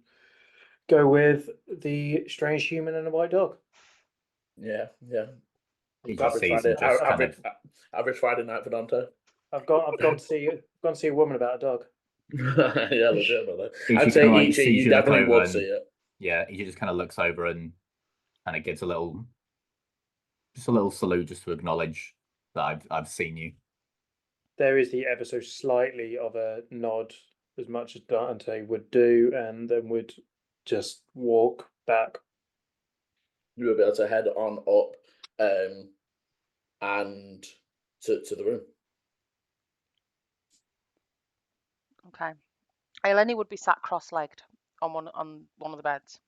[SPEAKER 2] go with the strange human and a white dog.
[SPEAKER 1] yeah.
[SPEAKER 5] He just sees and just kind of.
[SPEAKER 1] Average Friday night for Dante.
[SPEAKER 2] I've gone to see a woman about a dog.
[SPEAKER 1] Yeah, legitimately.
[SPEAKER 5] Ichi
[SPEAKER 1] I'd say
[SPEAKER 5] kinda, like,
[SPEAKER 1] Ichi,
[SPEAKER 5] sees
[SPEAKER 1] you
[SPEAKER 5] you look
[SPEAKER 1] definitely
[SPEAKER 5] over
[SPEAKER 1] would
[SPEAKER 5] and-
[SPEAKER 1] see it.
[SPEAKER 5] Yeah, he just kind of looks over and kind of gives a little salute just to acknowledge that I've seen you.
[SPEAKER 2] There is the ever so slightly of a nod, as much as Dante would do, and then would just walk back.
[SPEAKER 1] You will be able to head on up, and to the room.
[SPEAKER 4] Okay. Aileni would be sat cross-legged on one of the beds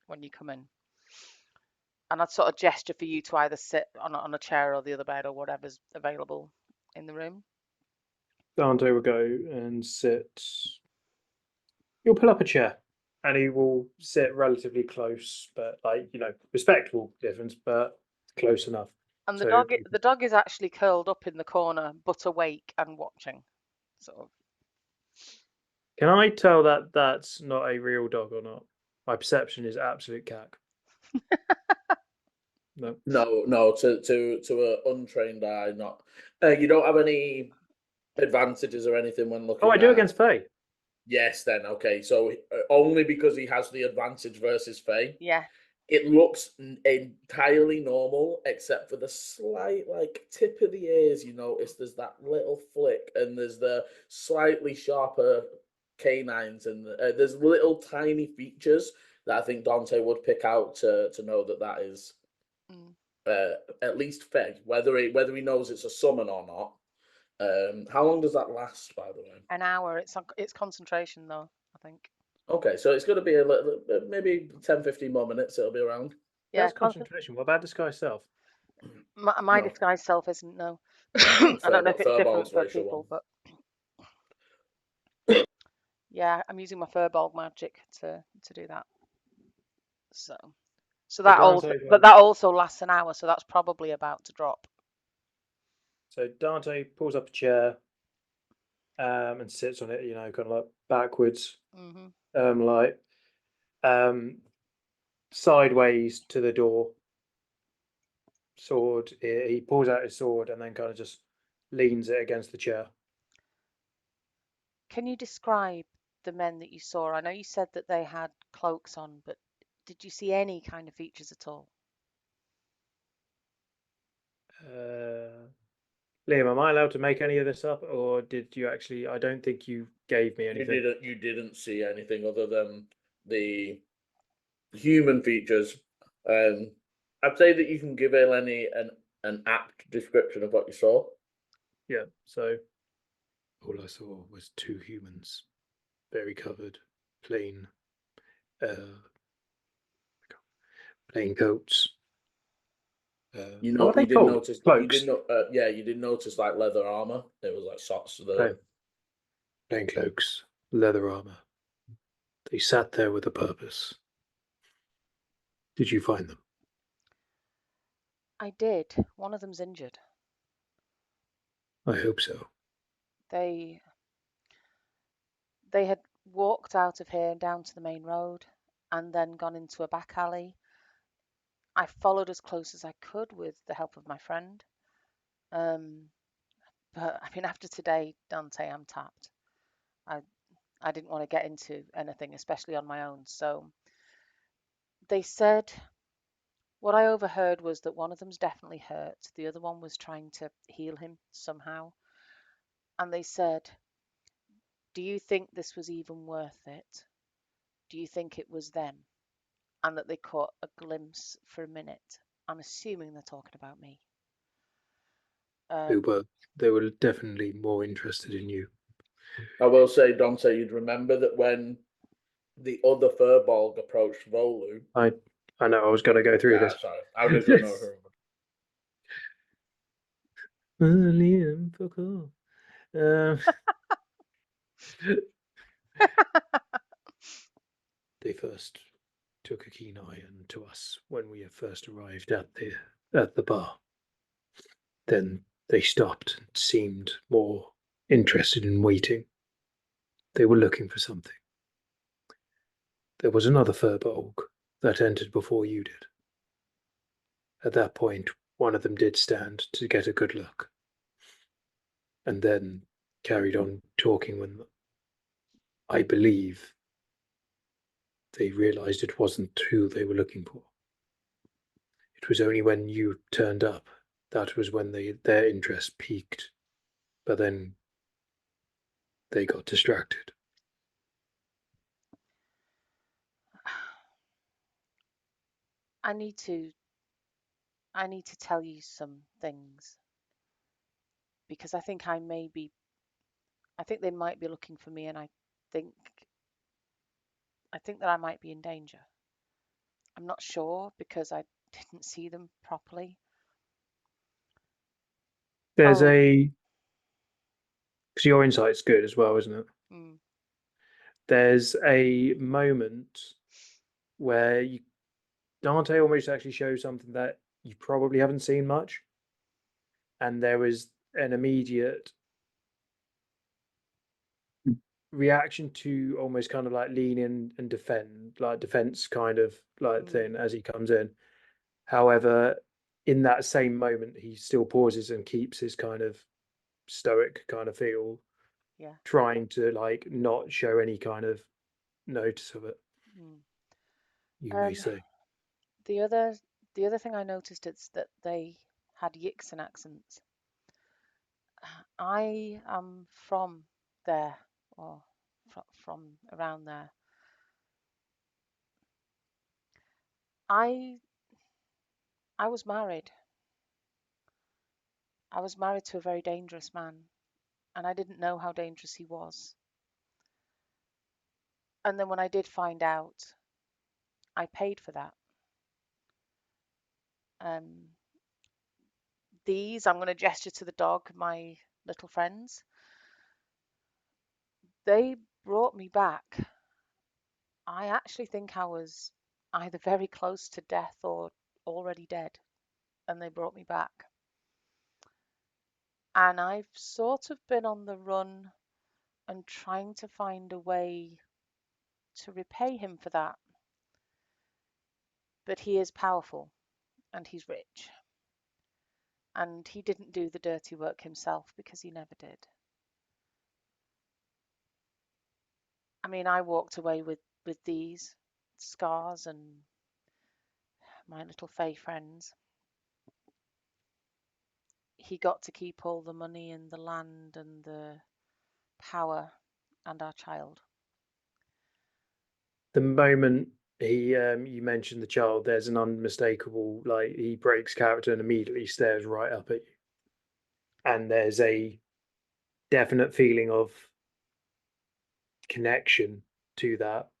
[SPEAKER 4] when you come in, and I'd sort of gesture for you to either sit on a chair or the other bed or whatever's available in the room.
[SPEAKER 2] Dante will go and sit. He'll pull up a chair, and he will sit relatively close, but respectful difference, but close enough.
[SPEAKER 4] And
[SPEAKER 2] So
[SPEAKER 4] the dog is actually curled up in the corner, but awake and watching, sort of.
[SPEAKER 2] Can I tell that that's not a real dog or not? My perception is absolute cack. No.
[SPEAKER 1] No. To an untrained eye, not. You don't have any advantages or anything when looking.
[SPEAKER 2] Oh, I do
[SPEAKER 1] at...
[SPEAKER 2] against Faye.
[SPEAKER 1] Yes, then okay. So only because he has the advantage versus Faye.
[SPEAKER 4] Yeah.
[SPEAKER 1] It looks entirely normal, except for the slight tip of the ears. You notice there's that little flick, and there's the slightly sharper canines, and there's little tiny features that I think Dante would pick out to know that is at least Faye. Whether he knows it's a summon or not. How long does that last, by the way?
[SPEAKER 4] An hour. It's concentration though, I think.
[SPEAKER 1] Okay, so it's going to be a little, maybe 10-15 more minutes. It'll be around.
[SPEAKER 4] Yeah,
[SPEAKER 2] That's concentration. What about disguise self?
[SPEAKER 4] My
[SPEAKER 1] No.
[SPEAKER 4] disguised self isn't. No. I don't know if it's different for people, but yeah, I'm using my furball magic to do that. So that also lasts an hour, so that's probably about to drop.
[SPEAKER 2] So Dante pulls up a chair, and sits on it, kind of like backwards, sideways to the door. Sword. He pulls out his sword and then kind of just leans it against the chair.
[SPEAKER 4] Can you describe the men that you saw? I know you said that they had cloaks on, but did you see any kind of features at all?
[SPEAKER 2] Liam, am I allowed to make any of this up, or did you actually? I don't think you gave me anything.
[SPEAKER 1] You didn't see anything other than the human features. I'd say that you can give Aileni an apt description of what you saw.
[SPEAKER 2] Yeah. So
[SPEAKER 3] all I saw was two humans, very covered, plain coats.
[SPEAKER 1] You did notice
[SPEAKER 2] cloaks.
[SPEAKER 1] You did notice like leather armor. It was like socks.
[SPEAKER 3] Plain cloaks, leather armor. They sat there with a purpose. Did you find them?
[SPEAKER 4] I did. One of them's injured.
[SPEAKER 3] I hope so.
[SPEAKER 4] They had walked out of here down to the main road and then gone into a back alley. I followed as close as I could with the help of my friend. But I mean, after today, Dante, I'm tapped. I didn't want to get into anything, especially on my own. So they said, what I overheard was that one of them's definitely hurt. The other one was trying to heal him somehow. And they said, do you think this was even worth it? Do you think it was them? And that they caught a glimpse for a minute. I'm assuming they're talking about me.
[SPEAKER 3] They were definitely more interested in you.
[SPEAKER 1] I will say, Dante, you'd remember that when the other Furbolg approached Volu.
[SPEAKER 3] I know I was going to go through this.
[SPEAKER 1] Sorry, I just don't know who.
[SPEAKER 3] Liam, fuck off. They first took a keen eye to us when we first arrived at the bar. Then they stopped and seemed more interested in waiting. They were looking for something. There was another Furbolg that entered before you did. At that point, one of them did stand to get a good look, and then carried on talking when I believe they realized it wasn't who they were looking for. It was only when you turned up that was when their interest peaked, but then they got distracted.
[SPEAKER 4] I need to tell you some things because I think they might be looking for me, and I think that I might be in danger. I'm not sure because I didn't see them properly.
[SPEAKER 3] There's because your insight's good as well, isn't it?
[SPEAKER 4] Mm.
[SPEAKER 3] There's a moment where Dante almost actually shows something that you probably haven't seen much, and there was an immediate reaction to almost kind of like lean in and defend, like defense kind of like thing as he comes in. However, in that same moment, he still pauses and keeps his kind of stoic kind of feel, trying to like not show any kind of notice of it. You may say.
[SPEAKER 4] The other thing I noticed is that they had Yixan accents. I am from there, or from around there. I was married. I was married to a very dangerous man, and I didn't know how dangerous he was. And then when I did find out, I paid for that. These, I'm going to gesture to the dog, my little friends. They brought me back. I actually think I was either very close to death or already dead, and they brought me back. And I've sort of been on the run and trying to find a way to repay him for that. But he is powerful and he's rich. And he didn't do the dirty work himself because he never did. I mean, I walked away with these scars and my little fey friends. He got to keep all the money and the land and the power and our child.
[SPEAKER 3] The moment you mentioned the child, there's an unmistakable, like, he breaks character and immediately stares right up at you, and there's a definite feeling of connection to that.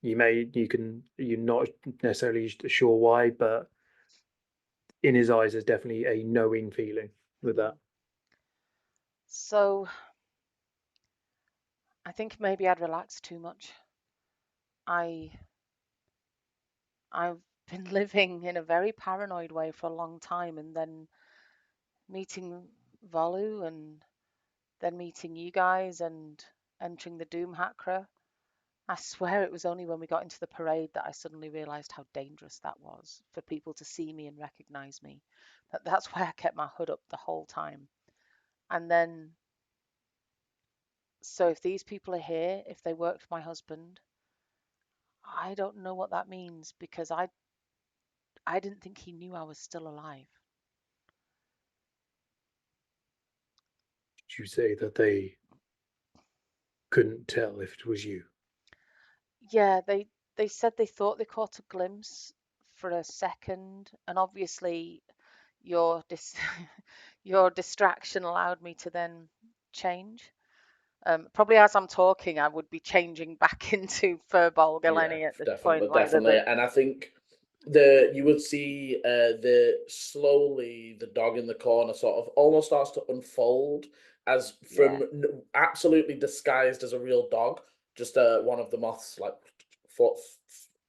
[SPEAKER 3] You're not necessarily sure why, but in his eyes there's definitely a knowing feeling with that.
[SPEAKER 4] So I think maybe I'd relaxed too much. I've been living in a very paranoid way for a long time, and then meeting Volu, and then meeting you guys, and entering the Doom Hackra. I swear it was only when we got into the parade that I suddenly realized how dangerous that was for people to see me and recognize me. That's why I kept my hood up the whole time. And then, so if these people are here, if they work for my husband, I don't know what that means, because I didn't think he knew I was still alive.
[SPEAKER 3] Did you say that they couldn't tell if it was you?
[SPEAKER 4] Yeah, they said they thought they caught a glimpse for a second, and obviously your your distraction allowed me to then change. Probably as I'm talking, I would be changing back into Furbolg Aileni at this point. Like
[SPEAKER 1] Definitely. And I think you would see the slowly the dog in the corner sort of almost starts to unfold as from absolutely disguised as a real dog, just one of the moths like foot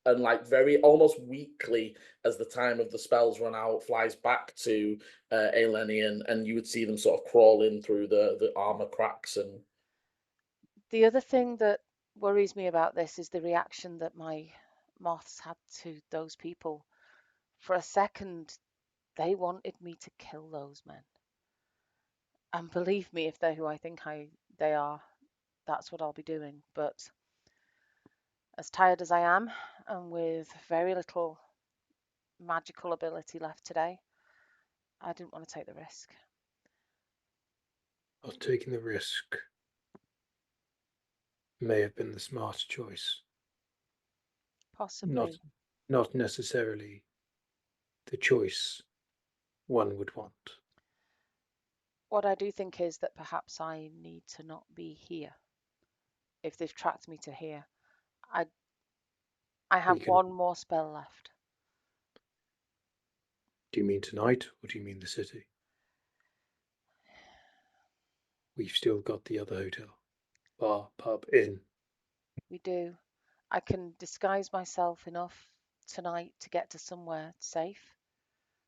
[SPEAKER 1] and like very almost weakly as the time of the spells run out flies back to Aileni, and you would see them sort of crawl in through the armor cracks. And
[SPEAKER 4] the other thing that worries me about this is the reaction that my moths had to those people. For a second, they wanted me to kill those men. And believe me, if they're who I think they are, that's what I'll be doing. But as tired as I am, and with very little magical ability left today, I didn't want to take the risk.
[SPEAKER 3] Not taking the risk may have been the smart choice.
[SPEAKER 4] Possibly.
[SPEAKER 3] Not necessarily the choice one would want.
[SPEAKER 4] What I do think is that perhaps I need to not be here. If they've tracked me to here, I have one more spell left.
[SPEAKER 3] Do you mean tonight, or do you mean the city? We've still got the other hotel, bar, pub, inn.
[SPEAKER 4] We do. I can disguise myself enough tonight to get to somewhere safe,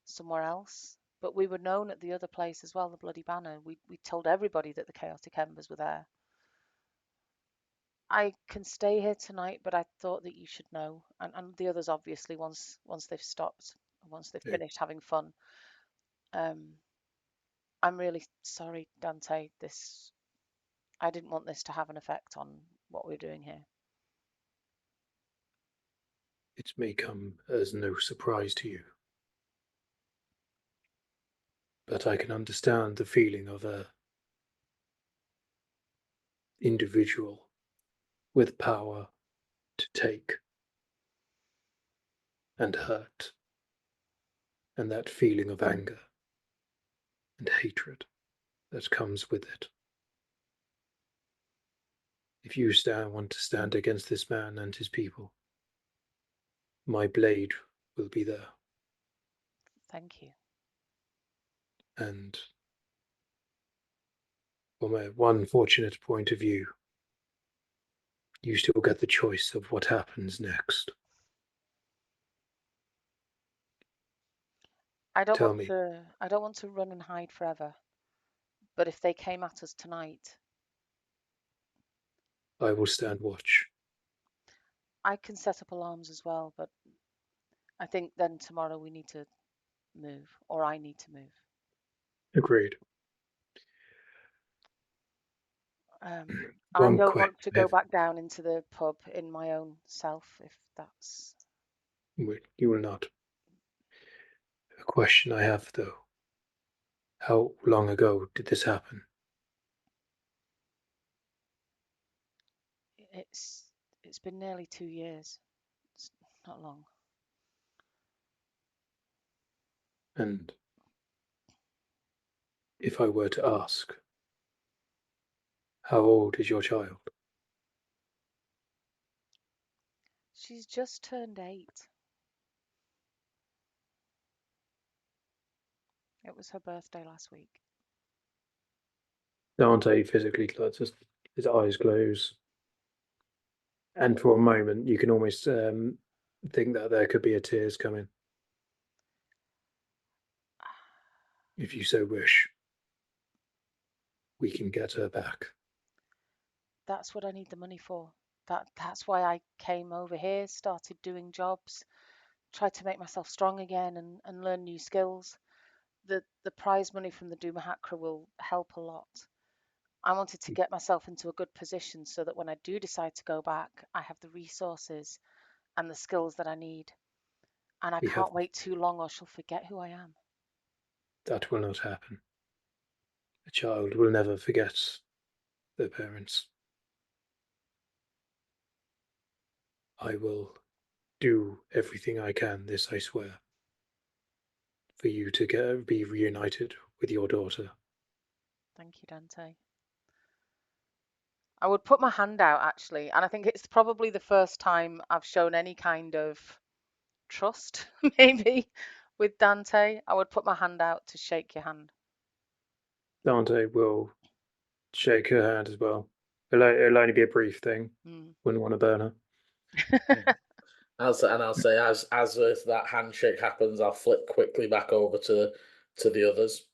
[SPEAKER 4] somewhere else. But we were known at the other place as well, the Bloody Banner. We told everybody that the Chaotic Embers were there. I can stay here tonight, but I thought that you should know, and the others obviously once they've stopped, once they've finished having fun. I'm really sorry, Dante. I didn't want this to have an effect on what we're doing here.
[SPEAKER 3] It may come as no surprise to you, but I can understand the feeling of a individual with power to take and hurt, and that feeling of anger and hatred that comes with it. If you want to stand against this man and his people, my blade will be there.
[SPEAKER 4] Thank you.
[SPEAKER 3] And from a one fortunate point of view, you still get the choice of what happens next.
[SPEAKER 4] I don't want to run and hide forever. But if they came at us tonight,
[SPEAKER 3] I will stand watch.
[SPEAKER 4] I can set up alarms as well, but I think then tomorrow we need to move, or I need to move.
[SPEAKER 3] Agreed.
[SPEAKER 4] I don't want to go back down into the pub in my own self, if that's...
[SPEAKER 3] You will not. A question I have, though. How long ago did this happen?
[SPEAKER 4] It's been nearly 2 years. It's not long.
[SPEAKER 3] And if I were to ask, how old is your child?
[SPEAKER 4] She's just turned 8. It was her birthday last week.
[SPEAKER 3] Dante physically closes, his eyes close, and for a moment you can almost think that there could be a tears coming. If you so wish, we can get her back.
[SPEAKER 4] That's what I need the money for. That's why I came over here, started doing jobs, tried to make myself strong again and learn new skills. The prize money from the Duma Hakra will help a lot. I wanted to get myself into a good position so that when I do decide to go back, I have the resources and the skills that I need. And I
[SPEAKER 3] We
[SPEAKER 4] can't
[SPEAKER 3] have-
[SPEAKER 4] wait too long or she'll forget who I am.
[SPEAKER 3] That will not happen. A child will never forget their parents. I will do everything I can, this I swear, for you to be reunited with your daughter.
[SPEAKER 4] Thank you, Dante. I would put my hand out actually, and I think it's probably the first time I've shown any kind of trust, maybe, with Dante. I would put my hand out to shake your hand.
[SPEAKER 3] Dante will shake her hand as well. It'll only be a brief thing. Wouldn't want to burn her.
[SPEAKER 1] I'll say as with that handshake happens, I'll flip quickly back over to the others.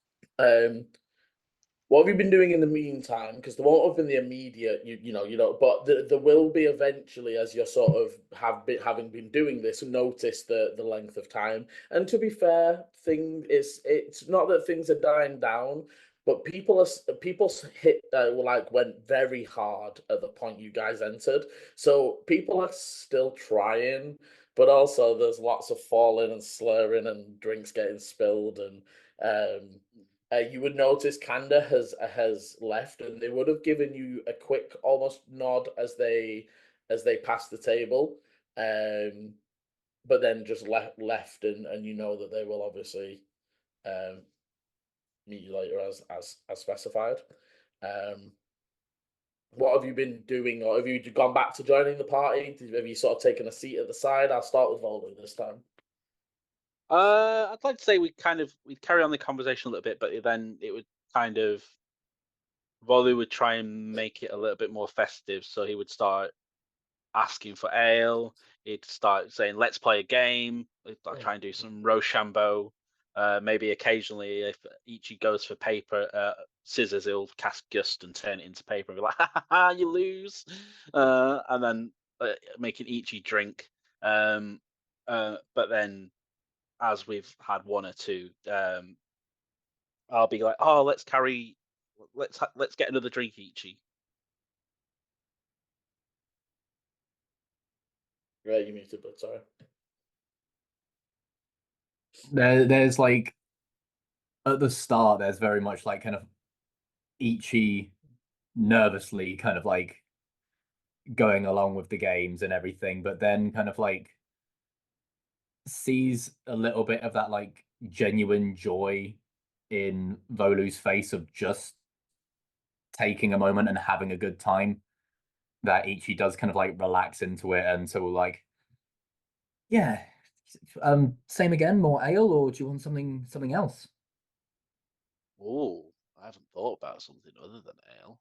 [SPEAKER 1] What have you been doing in the meantime? Because there won't have been the immediate, but there will be eventually, as you're sort of having been doing this, notice the length of time. And to be fair, it's not that things are dying down, but people hit went very hard at the point you guys entered. So people are still trying, but also there's lots of falling and slurring and drinks getting spilled and you would notice Kanda has left, and they would have given you a quick, almost nod as they passed the table, but then just left, and you know that they will obviously meet you later as specified. What have you been doing, or have you gone back to joining the party? Have you sort of taken a seat at the side? I'll start with Volvo this time.
[SPEAKER 6] I'd like to say we'd carry on the conversation a little bit, but then it would kind of Volu would try and make it a little bit more festive, so he would start asking for ale. He'd start saying, "Let's play a game." I'll try and do some Rochambeau. Maybe occasionally, if Ichi goes for paper, scissors, he'll cast Gust and turn it into paper and be like, "Ha ha ha, you lose!" And then making Ichi drink. But then, as we've had one or two, I'll be like, "Oh, let's get another drink, Ichi."
[SPEAKER 1] Right, you muted, but sorry.
[SPEAKER 5] There's like at the start, there's very much like kind of Ichi nervously kind of like going along with the games and everything, but then kind of like sees a little bit of that like genuine joy in Volu's face of just taking a moment and having a good time, that Ichi does kind of like relax into it, and so like, yeah, same again, more ale, or do you want something else?
[SPEAKER 6] Oh, I haven't thought about something other than ale.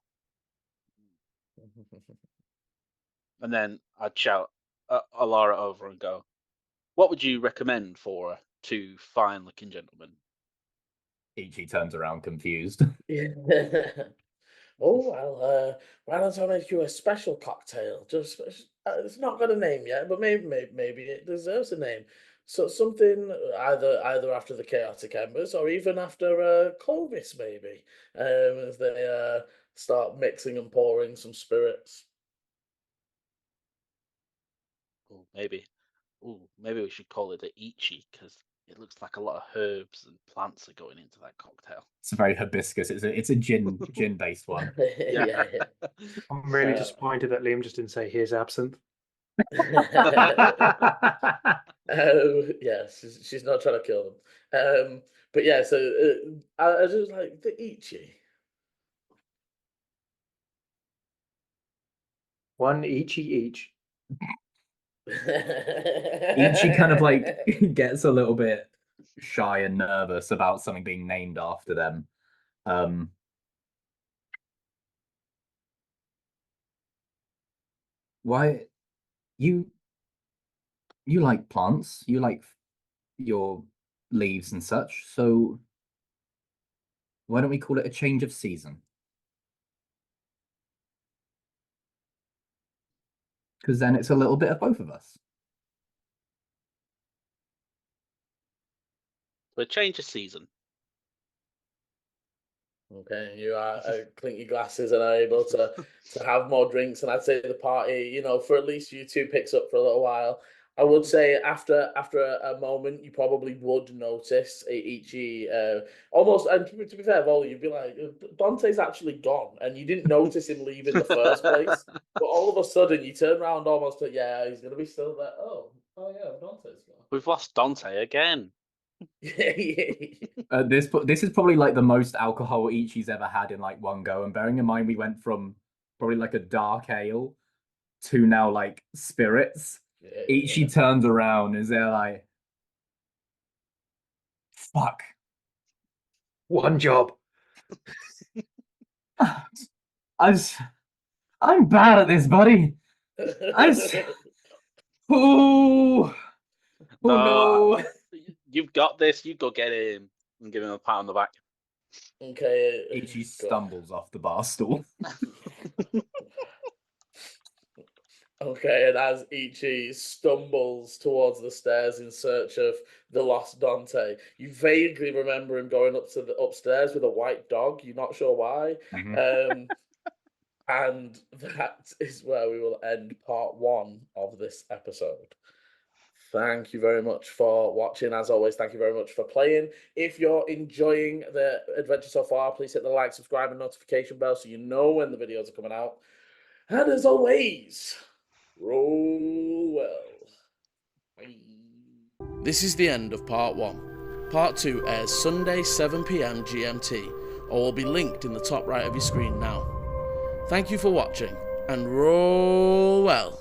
[SPEAKER 6] And then I'd shout Alara over and go, "What would you recommend for two fine-looking gentlemen?"
[SPEAKER 5] Ichi turns around confused.
[SPEAKER 1] Yeah. Oh well, why don't I make you a special cocktail? Just it's not got a name yet, but maybe it deserves a name. So something either after the chaotic embers or even after Clovis, maybe. As they start mixing and pouring some spirits.
[SPEAKER 6] Oh, maybe. Oh, maybe we should call it a Ichi because it looks like a lot of herbs and plants are going into that cocktail.
[SPEAKER 5] It's very hibiscus. It's a gin based one.
[SPEAKER 6] Yeah.
[SPEAKER 2] I'm really disappointed that Liam just didn't say here's absinthe.
[SPEAKER 1] Yes, she's not trying to kill them. But yeah, so I just like the Ichi.
[SPEAKER 2] One each.
[SPEAKER 5] Ichi kind of like gets a little bit shy and nervous about something being named after them. Why you you like plants, you like your leaves and such, so why don't we call it a change of season? Because then it's a little bit of both of us.
[SPEAKER 6] So a change of season.
[SPEAKER 1] Okay, you are clink your glasses and are able to have more drinks, and I'd say the party, you know, for at least you two picks up for a little while. I would say after a moment, you probably would notice Ichi almost, and to be fair, Vol, you'd be like, Dante's actually gone, and you didn't notice him leave in the first place. But all of a sudden, you turn around almost to, yeah, he's gonna be still there. Oh yeah, Dante's gone.
[SPEAKER 6] We've lost Dante again.
[SPEAKER 5] This is probably like the most alcohol Ichi's ever had in like one go, and bearing in mind we went from probably like a dark ale to now like spirits. Ichi turns around and is there like, fuck.
[SPEAKER 3] One job.
[SPEAKER 5] I'm bad at this, buddy. Oh no.
[SPEAKER 6] You've got this. You go get him and give him a pat on the back.
[SPEAKER 1] Okay.
[SPEAKER 5] Ichi stumbles off the bar stool.
[SPEAKER 1] Okay, and as Ichi stumbles towards the stairs in search of the lost Dante, you vaguely remember him going up to the upstairs with a white dog. You're not sure why. And that is where we will end part 1 of this episode. Thank you very much for watching. As always, thank you very much for playing. If you're enjoying the adventure so far, please hit the like, subscribe, and notification bell so you know when the videos are coming out. And as always, roll well. Bye. This is the end of part 1. Part 2 airs Sunday 7 PM GMT, or will be linked in the top right of your screen now. Thank you for watching, and roll well.